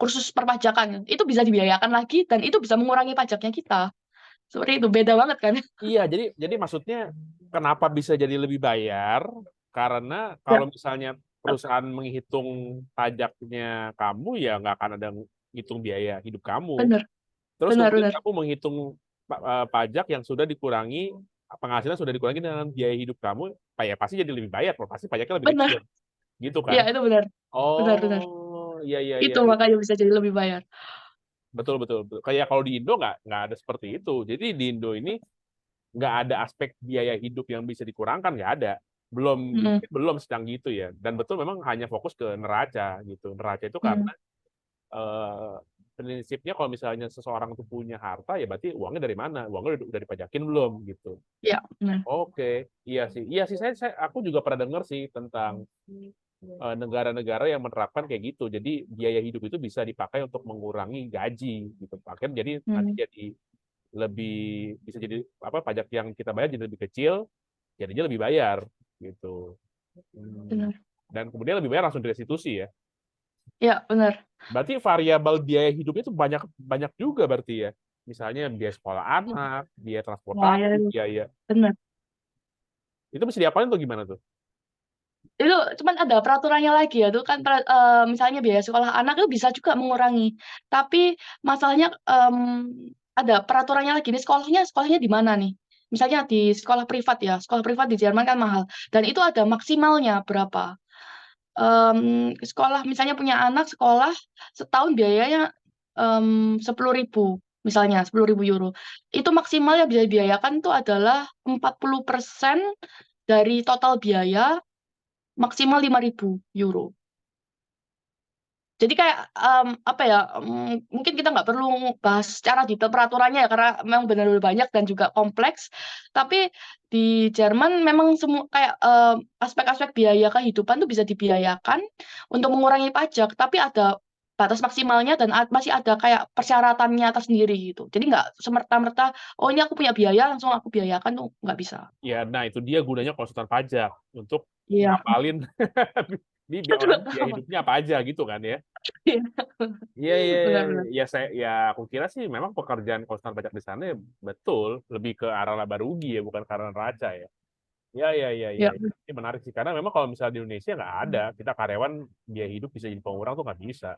kursus perpajakan, itu bisa dibiayakan lagi dan itu bisa mengurangi pajaknya kita. Seperti itu, beda banget kan? Iya, jadi maksudnya kenapa bisa jadi lebih bayar? Karena Ya, kalau misalnya perusahaan menghitung pajaknya kamu, ya nggak akan ada ngitung biaya hidup kamu. bener, Terus bener, kemudian bener, kamu menghitung pajak yang sudah dikurangi, penghasilan sudah dikurangi dengan biaya hidup kamu, ya pasti jadi lebih bayar, pasti pajaknya lebih kecil, bener. gitu kan? Ya, itu bener, bener, bener. Oh, iya iya iya. Itu makanya bisa jadi lebih bayar. Betul betul betul. Kayak kalau di Indo nggak ada seperti itu. Jadi di Indo ini nggak ada aspek biaya hidup yang bisa dikurangkan, nggak ada. Belum, Mm-mm, mungkin belum sedang gitu ya. Dan betul memang hanya fokus ke neraca gitu. Neraca itu karena mm, eh, prinsipnya kalau misalnya seseorang itu punya harta, ya berarti uangnya dari mana? Uangnya udah dipajakin belum gitu. ya, bener. Oke, iya sih aku juga pernah dengar sih tentang negara-negara yang menerapkan kayak gitu. Jadi biaya hidup itu bisa dipakai untuk mengurangi gaji gitu. Akhirnya jadi nanti Mm, jadi lebih bisa jadi apa pajak yang kita bayar jadi lebih kecil, jadinya lebih bayar gitu. Hmm. bener. Dan kemudian lebih bayar langsung direstitusi ya. Ya, bener. Berarti variabel biaya hidupnya itu banyak banyak juga berarti ya. Misalnya biaya sekolah anak, biaya Wah, ya, transportasi, biaya bener. Itu mesti diapain tuh gimana tuh? Itu cuman ada peraturannya lagi ya, itu kan misalnya biaya sekolah anak itu bisa juga mengurangi. Tapi masalahnya ada peraturannya lagi nih, sekolahnya di mana nih? Misalnya di sekolah privat ya, sekolah privat di Jerman kan mahal. Dan itu ada maksimalnya berapa. Sekolah misalnya punya anak sekolah setahun biayanya 10.000 misalnya 10.000 euro. Itu maksimal yang bisa dibiayakan itu adalah 40% dari total biaya maksimal 5.000 euro. Jadi kayak apa ya? Mungkin kita nggak perlu bahas secara detail peraturannya ya karena memang benar-benar banyak dan juga kompleks. Tapi di Jerman memang semua kayak aspek-aspek biaya kehidupan tuh bisa dibiayakan untuk mengurangi pajak, tapi ada batas maksimalnya dan masih ada kayak persyaratannya tersendiri gitu. Jadi nggak semerta-merta, oh ini aku punya biaya langsung aku biayakan tuh nggak bisa. Ya, nah itu dia gunanya konsultan pajak untuk Iya. ngapalin ini biar orang biaya hidupnya apa aja gitu kan ya. Iya, Iya, iya, iya. benar-benar. Ya aku kira sih memang pekerjaan konsultan pajak di sana ya betul lebih ke arah laba rugi ya, bukan karena neraca ya. Ya, ya, ya, ya. Ya. Ini menarik sih karena memang kalau misalnya di Indonesia nggak ada, kita karyawan biaya hidup bisa jadi pengurang tuh nggak bisa.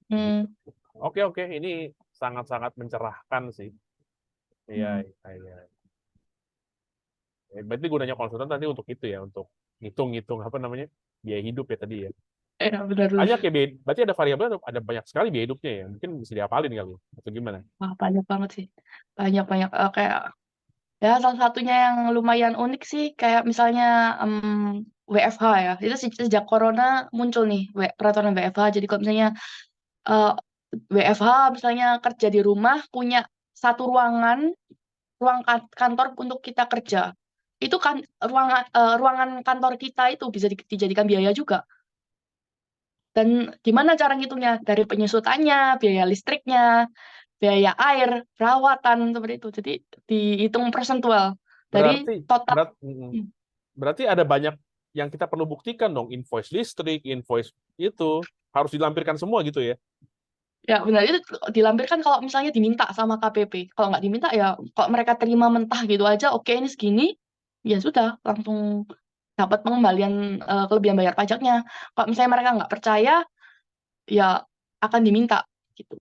Gitu. Hmm. Oke, oke, ini sangat-sangat mencerahkan sih. Iya, Hmm. iya, iya. Berarti gunanya konsultan tadi untuk itu ya, untuk ngitung-ngitung apa namanya biaya hidup ya tadi ya. Ya, benar-benar. Banyak ya, berarti ada variabel, ada banyak sekali biaya hidupnya ya. Mungkin bisa diapalin kali, atau gimana? Wah, banyak banget sih. Banyak-banyak. Kayak, ya salah satunya yang lumayan unik sih, kayak misalnya WFH ya. Itu sejak corona muncul nih, peraturan WFH. Jadi kalau misalnya eh, WFH, misalnya kerja di rumah, punya satu ruang kantor untuk kita kerja. Itu kan ruangan kantor kita itu bisa dijadikan biaya juga. Dan gimana cara ngitungnya? Dari penyusutannya, biaya listriknya, biaya air, perawatan seperti itu. Jadi dihitung persentual dari Berarti, total. mm, berarti ada banyak yang kita perlu buktikan dong, invoice listrik, invoice itu harus dilampirkan semua gitu ya. Ya benar itu dilampirkan kalau misalnya diminta sama KPP. Kalau nggak diminta ya kalau mereka terima mentah gitu aja, oke ini segini, ya sudah langsung dapat pengembalian kelebihan bayar pajaknya. Kalau misalnya mereka nggak percaya, ya akan diminta gitu.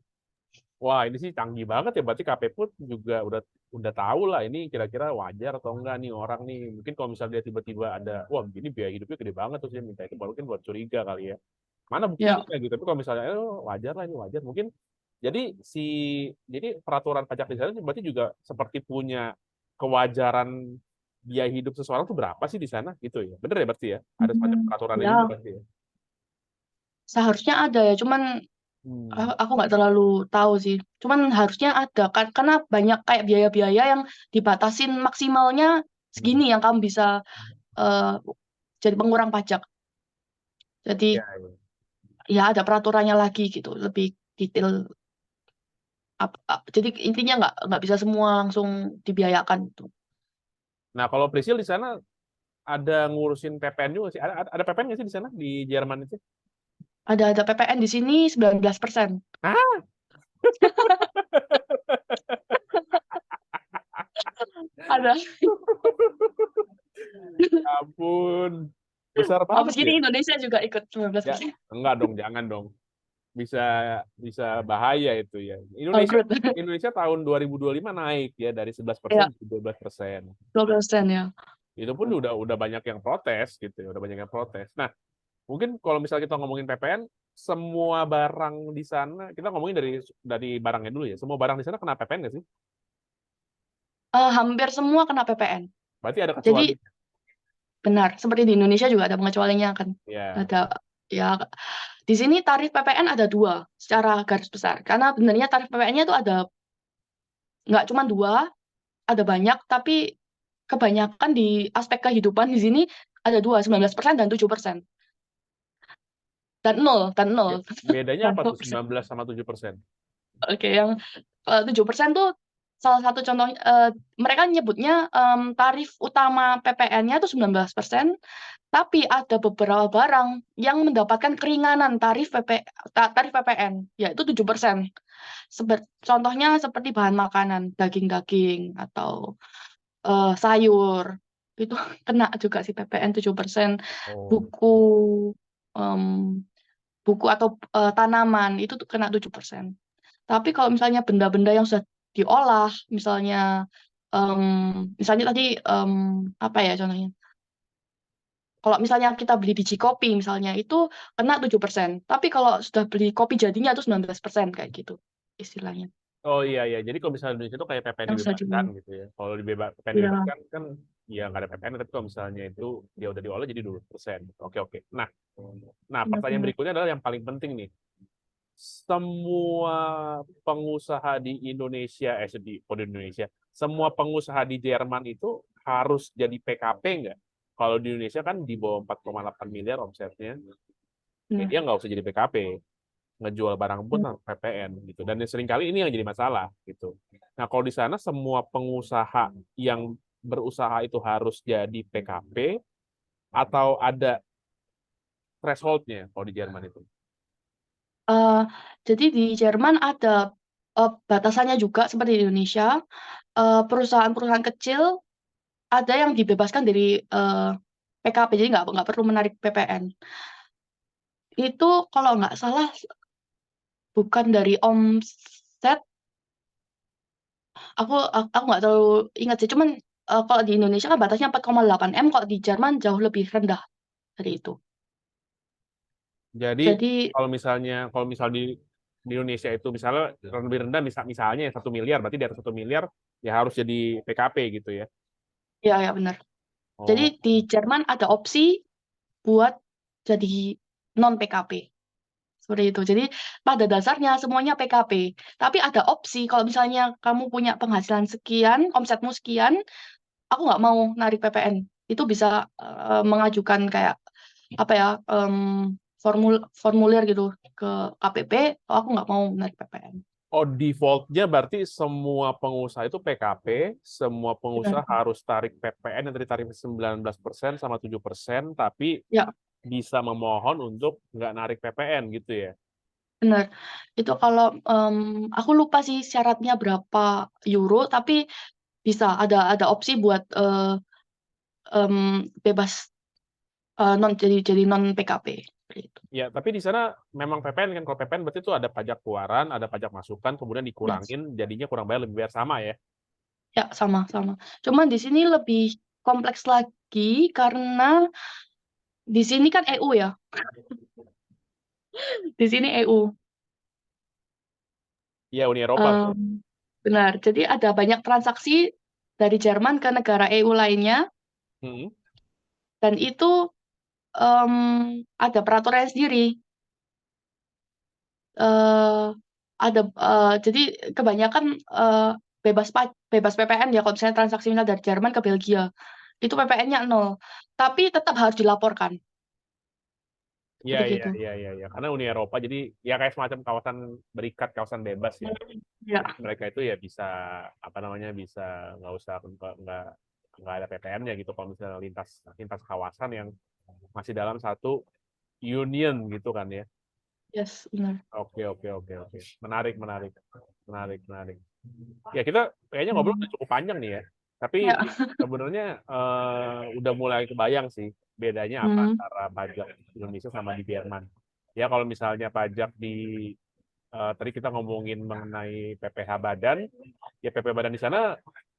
Wah, ini sih canggih banget ya. Berarti KP pun juga udah tahu lah ini kira-kira wajar atau enggak nih orang nih. Mungkin kalau misalnya dia tiba-tiba ada, wah begini biaya hidupnya gede banget terus dia minta itu, baru mungkin buat curiga kali ya. Mana Ya. buktinya gitu. Tapi kalau misalnya wajar lah ini wajar, mungkin jadi si jadi peraturan pajak di sana berarti juga seperti punya kewajaran biaya hidup seseorang tuh berapa sih di sana gitu ya. Bener ya berarti ya? Ada semacam peraturannya juga Ya, berarti ya. seharusnya ada ya, cuman Hmm. aku nggak terlalu tahu sih. Cuman harusnya ada kan, karena banyak kayak biaya-biaya yang dibatasin maksimalnya Hmm. segini yang kamu bisa eh, jadi pengurang pajak. Jadi Ya, ya. ya ada peraturannya lagi gitu, lebih detail. Jadi intinya nggak bisa semua langsung dibiayakan gitu. Nah, kalau Prisil di sana ada ngurusin PPN juga sih. Ada PPN nggak sih di sana di Jerman itu? Ada PPN di sini 19%. Hah? Ada. Ampun, besar Habis banget ya. gini Indonesia juga ikut Ya, 19%. enggak dong, jangan dong. Bisa bisa bahaya itu ya. Oh, Indonesia good. Indonesia tahun 2025 naik ya dari 11% Ya, ke 12%. 12% ya. Itu pun udah banyak yang protes gitu ya, udah banyak yang protes. Nah, mungkin kalau misalnya kita ngomongin PPN, semua barang di sana, kita ngomongin dari barangnya dulu ya. Semua barang di sana kena PPN nggak sih? Hampir semua kena PPN. Berarti ada Jadi kecuali. benar, seperti di Indonesia juga ada pengecualiannya kan. Ya. Ada ya di sini tarif PPN ada dua secara garis besar. Karena sebenarnya tarif PPN-nya itu ada nggak cuma dua, ada banyak, tapi kebanyakan di aspek kehidupan di sini ada dua, 19% dan 7%. Dan nol. Bedanya Dan apa tuh 0%. 19 sama 7%? Oke, yang 7% tuh salah satu contoh mereka nyebutnya tarif utama PPN-nya itu 19%, tapi ada beberapa barang yang mendapatkan keringanan tarif PPN, yaitu 7%. Contohnya seperti bahan makanan, daging-daging atau sayur. itu kena juga sih PPN 7%. Oh, Buku em, buku atau tanaman itu tuh kena 7%. Tapi kalau misalnya benda-benda yang sudah diolah, misalnya tadi apa ya contohnya? Kalau misalnya kita beli biji kopi misalnya itu kena 7%. Tapi kalau sudah beli kopi jadinya itu 19% kayak gitu istilahnya. oh iya iya. Jadi kalau misalnya Indonesia itu kayak PPN Yang sudah dibebaskan diolah. gitu ya. Kalau PPN Iya, dibebaskan kan ya nggak ada PPN, tapi kalau misalnya itu dia udah diolah jadi 20%. Oke oke. Nah pertanyaan benar-benar. berikutnya adalah yang paling penting nih. Semua pengusaha di Indonesia, di Indonesia, semua pengusaha di Jerman itu harus jadi PKP nggak? Kalau di Indonesia kan di bawah 4,8 miliar omsetnya, ya Benar. dia nggak usah jadi PKP, ngejual barang pun harus PPN gitu. Dan seringkali ini yang jadi masalah gitu. Nah kalau di sana semua pengusaha yang berusaha itu harus jadi PKP atau ada thresholdnya kalau di Jerman itu? Eh, jadi di Jerman ada batasannya juga seperti di Indonesia. Perusahaan-perusahaan kecil ada yang dibebaskan dari PKP, jadi nggak perlu menarik PPN. Itu kalau nggak salah bukan dari omset, aku nggak terlalu ingat sih. Cuman kalau di Indonesia kan batasnya 4,8 M, kalau di Jerman jauh lebih rendah dari itu. Jadi Jadi kalau misal di Indonesia itu misalnya lebih rendah misalnya 1 miliar, berarti di atas 1 miliar ya harus jadi PKP gitu ya. ya ya benar. Jadi Oh, di Jerman ada opsi buat jadi non PKP. Seperti itu. Jadi pada dasarnya semuanya PKP. Tapi ada opsi kalau misalnya kamu punya penghasilan sekian, omsetmu sekian, aku nggak mau narik PPN. Itu bisa mengajukan kayak apa ya formulir gitu ke KPP. Oh, aku nggak mau narik PPN. oh defaultnya berarti semua pengusaha itu PKP, semua Benar. pengusaha harus tarik PPN yang dari tarif 19% sama 7%, tapi Ya, bisa memohon untuk nggak narik PPN gitu ya. benar. Itu kalau aku lupa sih syaratnya berapa euro, tapi bisa ada opsi buat bebas jadi non PKP. Seperti itu. Ya, tapi di sana memang PPN kan, kalau PPN berarti itu ada pajak keluaran, ada pajak masukan, kemudian Yes. dikurangin, jadinya kurang bayar lebih bayar sama ya. Ya, sama-sama. Cuman di sini lebih kompleks lagi karena di sini kan EU ya. Di sini EU. Iya, Uni Eropa betul. Em, benar. Jadi ada banyak transaksi dari Jerman ke negara EU lainnya Hmm. dan itu em, ada peraturannya sendiri. eh ada jadi kebanyakan bebas PPN ya kalau misalnya transaksi misal dari Jerman ke Belgia. Itu PPN-nya nol. Tapi tetap harus dilaporkan. Iya, Seperti iya, gitu. iya, iya, iya. Karena Uni Eropa jadi ya kayak semacam kawasan berikat, kawasan bebas ya. Ya, Jadi mereka itu ya bisa apa namanya bisa nggak usah nggak ada PPN-nya gitu kalau misalnya lintas lintas kawasan yang masih dalam satu union gitu kan ya. yes, benar. Oke, oke, oke, oke. Menarik, menarik, menarik, menarik. Ya kita kayaknya ngobrol Hmm. udah cukup panjang nih ya. Tapi Ya. sebenarnya udah mulai kebayang sih bedanya apa Hmm. antara pajak Indonesia sama di Jerman. Ya kalau misalnya pajak di tadi kita ngomongin mengenai PPh Badan, ya PPh Badan di sana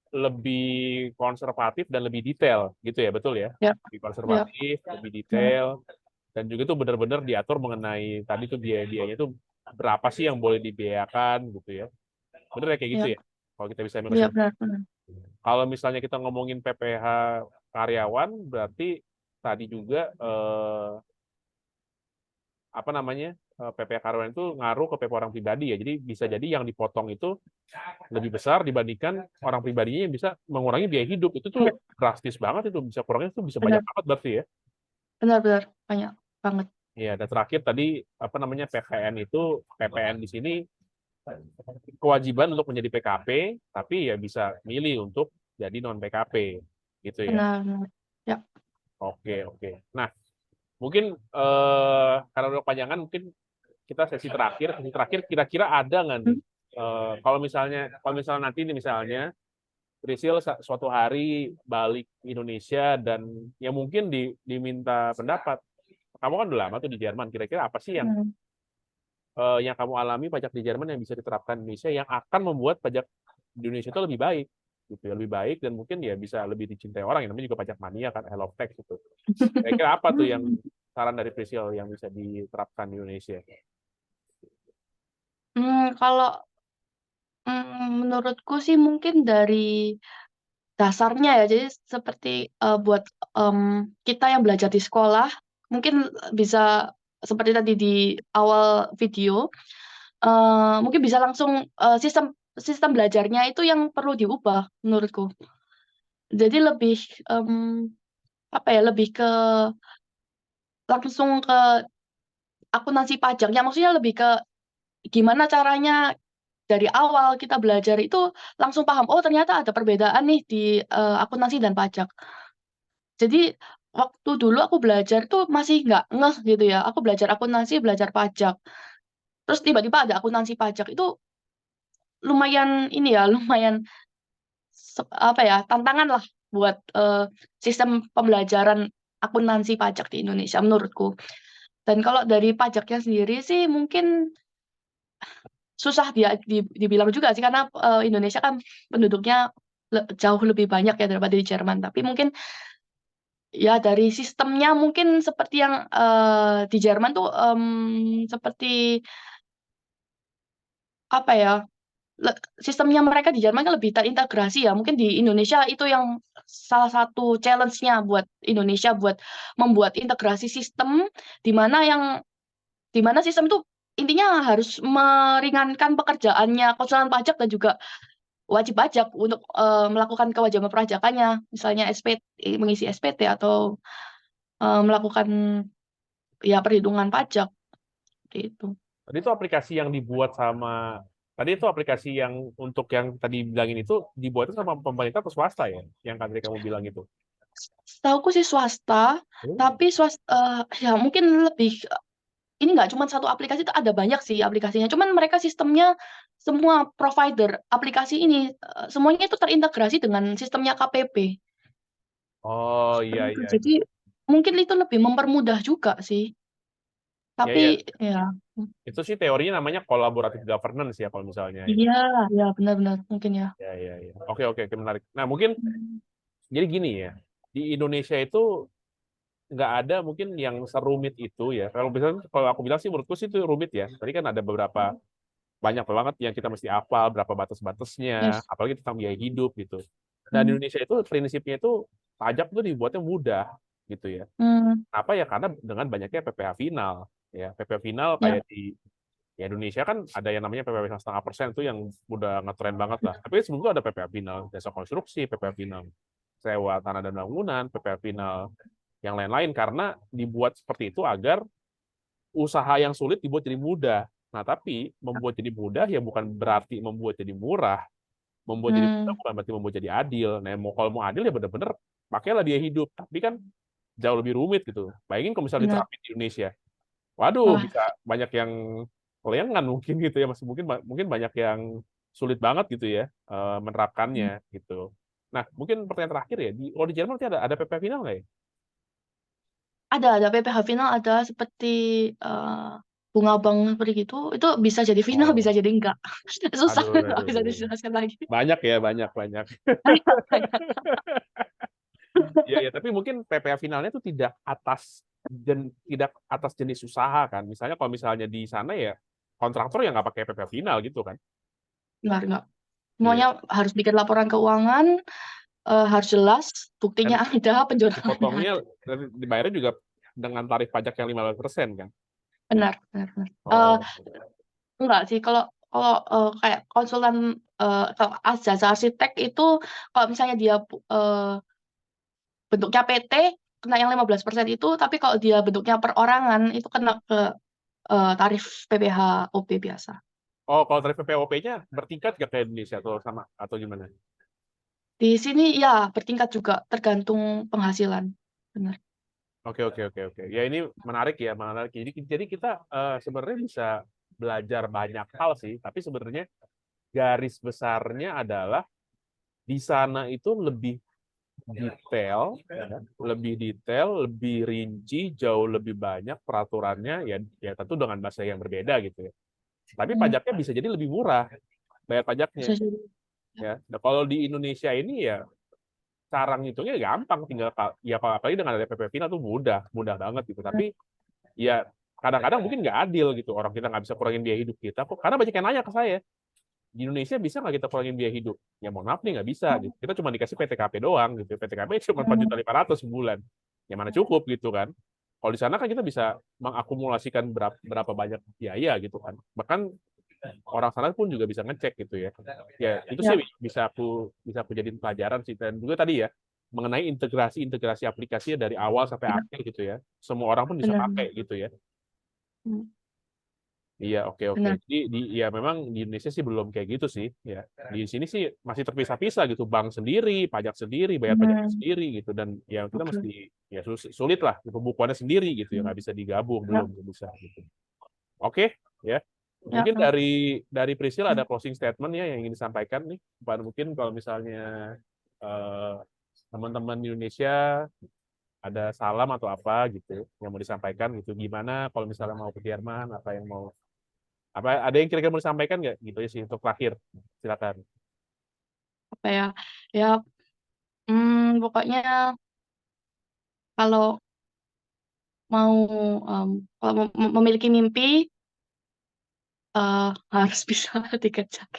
lebih konservatif dan lebih detail gitu ya, betul ya? Ya, Lebih ya, konservatif, lebih benar. detail, dan juga itu benar-benar diatur mengenai tadi tuh biaya-biayanya itu berapa sih yang boleh dibiayakan gitu ya. Bener ya kayak gitu Ya, ya? Kalau kita bisa ambil ya kesimpulan. benar, benar. Kalau misalnya kita ngomongin PPh karyawan, berarti tadi juga apa namanya PPh karyawan itu ngaruh ke PPh orang pribadi ya. Jadi bisa jadi yang dipotong itu lebih besar dibandingkan orang pribadinya yang bisa mengurangi biaya hidup. Itu tuh Ya, drastis banget itu bisa kurangnya tuh bisa banyak benar, banget berarti ya. benar, benar. Banyak banget. Iya, dan terakhir tadi apa namanya PPN di sini kewajiban untuk menjadi PKP, tapi ya bisa milih untuk jadi non PKP gitu ya. Benar, benar. Ya. Oke, oke. Nah, mungkin karena udah kepanjangan mungkin kita sesi terakhir kira-kira ada nggak nih kalau misalnya nanti ini misalnya Priscil suatu hari balik Indonesia dan ya mungkin diminta pendapat. Kamu kan udah lama tuh di Jerman. Kira-kira apa sih Hmm. yang kamu alami pajak di Jerman yang bisa diterapkan di Indonesia yang akan membuat pajak di Indonesia itu lebih baik, gitu ya, lebih baik dan mungkin ya bisa lebih dicintai orang. Yang namanya juga pajak mania kan, I love tax itu. Kira-kira apa tuh yang saran dari Priscil yang bisa diterapkan di Indonesia? Kalau menurutku sih mungkin dari dasarnya ya, jadi seperti buat kita yang belajar di sekolah, mungkin bisa seperti tadi di awal video, mungkin bisa langsung sistem sistem belajarnya itu yang perlu diubah menurutku. Jadi lebih apa ya, lebih ke langsung ke akuntansi pajaknya, maksudnya lebih ke gimana caranya dari awal kita belajar itu langsung paham, oh ternyata ada perbedaan nih di akuntansi dan pajak. Jadi waktu dulu aku belajar tuh masih nggak ngeh gitu ya, aku belajar akuntansi, belajar pajak, terus tiba-tiba ada akuntansi pajak, itu lumayan ini ya, lumayan apa ya, tantangan lah buat sistem pembelajaran akuntansi pajak di Indonesia menurutku. Dan kalau dari pajaknya sendiri sih mungkin susah dibilang juga sih karena Indonesia kan penduduknya jauh lebih banyak ya daripada di Jerman. Tapi mungkin ya dari sistemnya mungkin seperti yang di Jerman tuh seperti apa ya, sistemnya mereka di Jerman kan lebih terintegrasi ya. Mungkin di Indonesia itu yang salah satu challenge-nya buat Indonesia buat membuat integrasi sistem di mana sistem itu intinya harus meringankan pekerjaannya konsulen pajak dan juga wajib pajak untuk melakukan kewajiban perpajakannya, misalnya mengisi SPT atau melakukan ya perhitungan pajak gitu. Tadi itu aplikasi yang untuk yang tadi bilangin itu dibuatnya sama pemerintah atau swasta ya? Yang tadi kamu bilang itu. Setauku sih swasta, Oh. tapi ya mungkin lebih ini nggak cuma satu aplikasi, itu ada banyak sih aplikasinya. Cuman mereka sistemnya semua provider aplikasi ini semuanya itu terintegrasi dengan sistemnya KPP. Oh Seperti iya itu. iya iya. Jadi mungkin itu lebih mempermudah juga sih. Ya ya. Tapi ya, Itu sih teorinya namanya collaborative governance ya kalau misalnya ini. iya, ya benar-benar mungkin ya. Ya ya ya. Oke oke oke, menarik. Nah mungkin Hmm. jadi gini ya. Di Indonesia itu nggak ada mungkin yang serumit itu ya. Kalau aku bilang sih menurutku sih itu rumit ya. Tadi kan ada banyak banget yang kita mesti hafal, berapa batas-batasnya, Yes. apalagi tentang biaya hidup gitu. Dan di Hmm. Indonesia itu prinsipnya itu pajak itu dibuatnya mudah gitu ya. Hmm. Apa ya? Karena dengan banyaknya PPh final ya. PPh final Ya. kayak di ya Indonesia kan ada yang namanya PPh final 0,5% itu yang udah ngetren banget lah. Tapi sebelum itu ada PPh final jasa konstruksi, PPh final sewa tanah dan bangunan, PPh final yang lain-lain karena dibuat seperti itu agar usaha yang sulit dibuat jadi mudah. Nah, tapi membuat jadi mudah ya bukan berarti membuat jadi murah. Membuat jadi mudah Hmm. bukan berarti membuat jadi adil. Nah, kalau mau adil ya benar-benar pakailah dia hidup. Tapi kan jauh lebih rumit gitu. Bayangin kalau misalnya Benar. diterapin di Indonesia. Waduh, Wah. bisa banyak yang kelengan mungkin gitu ya. Mungkin mungkin banyak yang sulit banget gitu ya menerapkannya gitu. Nah, mungkin pertanyaan terakhir ya, kalau di Jerman nanti ada PPh final nggak ya? Ada PPh final, ada seperti bunga bank seperti gitu. Itu bisa jadi final, bisa Oh, jadi enggak. Susah aduh, nggak aduh, bisa aduh. dijelaskan lagi. Banyak ya, banyak, banyak. Banyak, banyak. Iya, ya, tapi mungkin PPh finalnya itu tidak atas jenis usaha kan. Misalnya kalau misalnya di sana ya kontraktor yang nggak pakai PPh final gitu kan. Enggak, enggak. Iya. Semuanya harus bikin laporan keuangan, harus jelas, Dan buktinya ada, penjualannya dipotongnya ada. dibayarnya juga dengan tarif pajak yang 15% kan. Benar, benar, benar. Oh. Enggak sih, kalau kalau kayak konsultan kalau jasa arsitek itu kalau misalnya dia bentuknya PT kena yang 15% itu, tapi kalau dia bentuknya perorangan itu kena ke tarif PPh OP biasa. Oh, kalau tarif PPOP-nya bertingkat nggak kayak Indonesia atau sama atau gimana? Di sini ya bertingkat juga tergantung penghasilan. Benar. Oke, oke, oke, oke. Ya ini menarik ya, menarik. Jadi kita sebenarnya bisa belajar banyak hal sih, tapi sebenarnya garis besarnya adalah di sana itu lebih detail, lebih rinci, jauh lebih banyak peraturannya, ya tentu dengan bahasa yang berbeda gitu ya. Tapi pajaknya bisa jadi lebih murah, bayar pajaknya. Bisa jadi. Ya, nah, kalau di Indonesia ini ya cara ngitungnya gampang, tinggal ya apalagi dengan ada PP Final tuh mudah banget gitu. Tapi ya kadang-kadang mungkin nggak adil gitu, orang kita nggak bisa kurangin biaya hidup kita kok, karena banyak yang nanya ke saya, di Indonesia bisa nggak kita kurangin biaya hidup? Ya mohon maaf nih, nggak bisa gitu. Kita cuma dikasih PTKP doang gitu. PTKP cuma 4.500.000 sebulan. Yang mana cukup gitu kan. Kalau di sana kan kita bisa mengakumulasikan berapa banyak biaya gitu kan. Bahkan orang sana pun juga bisa ngecek gitu ya. Ya itu sih Ya, bisa aku jadiin pelajaran sih. Dan juga tadi ya mengenai integrasi aplikasinya dari awal sampai ya, akhir gitu ya. Semua orang pun bisa benar. pakai gitu ya. Hmm, Iya, oke. benar. Jadi ya memang di Indonesia sih belum kayak gitu sih, ya. Di sini sih masih terpisah-pisah gitu, bank sendiri, pajak sendiri, bayar pajaknya Hmm, sendiri gitu, dan ya kita oke. mesti ya sulit lah, pembukuannya sendiri gitu ya, Hmm, nggak bisa digabung, ya, belum bisa gitu. Oke, ya. ya. Mungkin dari Priscil ada Hmm. closing statement ya yang ingin disampaikan nih. Mungkin kalau misalnya eh, teman-teman Indonesia ada salam atau apa gitu yang mau disampaikan gitu, gimana kalau misalnya mau ke Jerman, ada yang kira-kira mau disampaikan nggak gitu ya sih untuk terakhir, silakan. Apa ya? Ya, pokoknya kalau mau em, kalau memiliki mimpi harus bisa dikejar.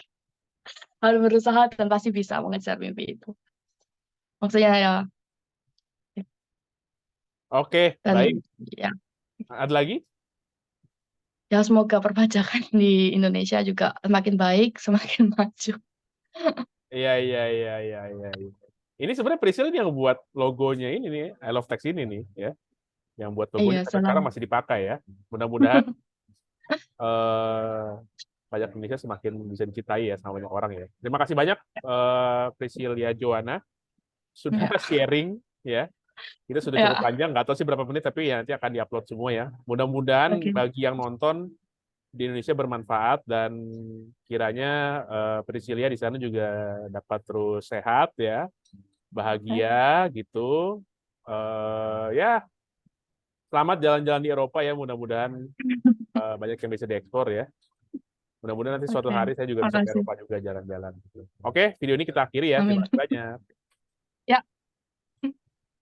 Harus berusaha dan pasti bisa mengejar mimpi itu. Maksudnya ya, Oke, baik. dan ya, Ada lagi? ya semoga perpajakan di Indonesia juga semakin baik, semakin maju. Iya, iya, iya, iya, iya, iya. Ini sebenarnya Priscil ini yang buat logonya ini nih, I Love Text ini nih, ya, yang buat logonya Iya, sampai sekarang salam. masih dipakai ya. Mudah-mudahan eh, pajak Indonesia semakin bisa dicintai ya sama banyak orang ya. Terima kasih banyak Priscilia Joanna sudah Ya, sharing ya. Kita sudah cukup ya, panjang, nggak tahu sih berapa menit, tapi ya nanti akan diupload semua ya. Mudah-mudahan oke. bagi yang nonton di Indonesia bermanfaat, dan kiranya Priscilia di sana juga dapat terus sehat ya, bahagia gitu. Ya, selamat jalan-jalan di Eropa ya, mudah-mudahan banyak yang bisa diekspor ya. Mudah-mudahan nanti suatu Oke, hari saya juga bisa ke makasih. Eropa juga jalan-jalan gitu. Oke, video ini kita akhiri ya. Terima Amin. kasih banyak. Ya.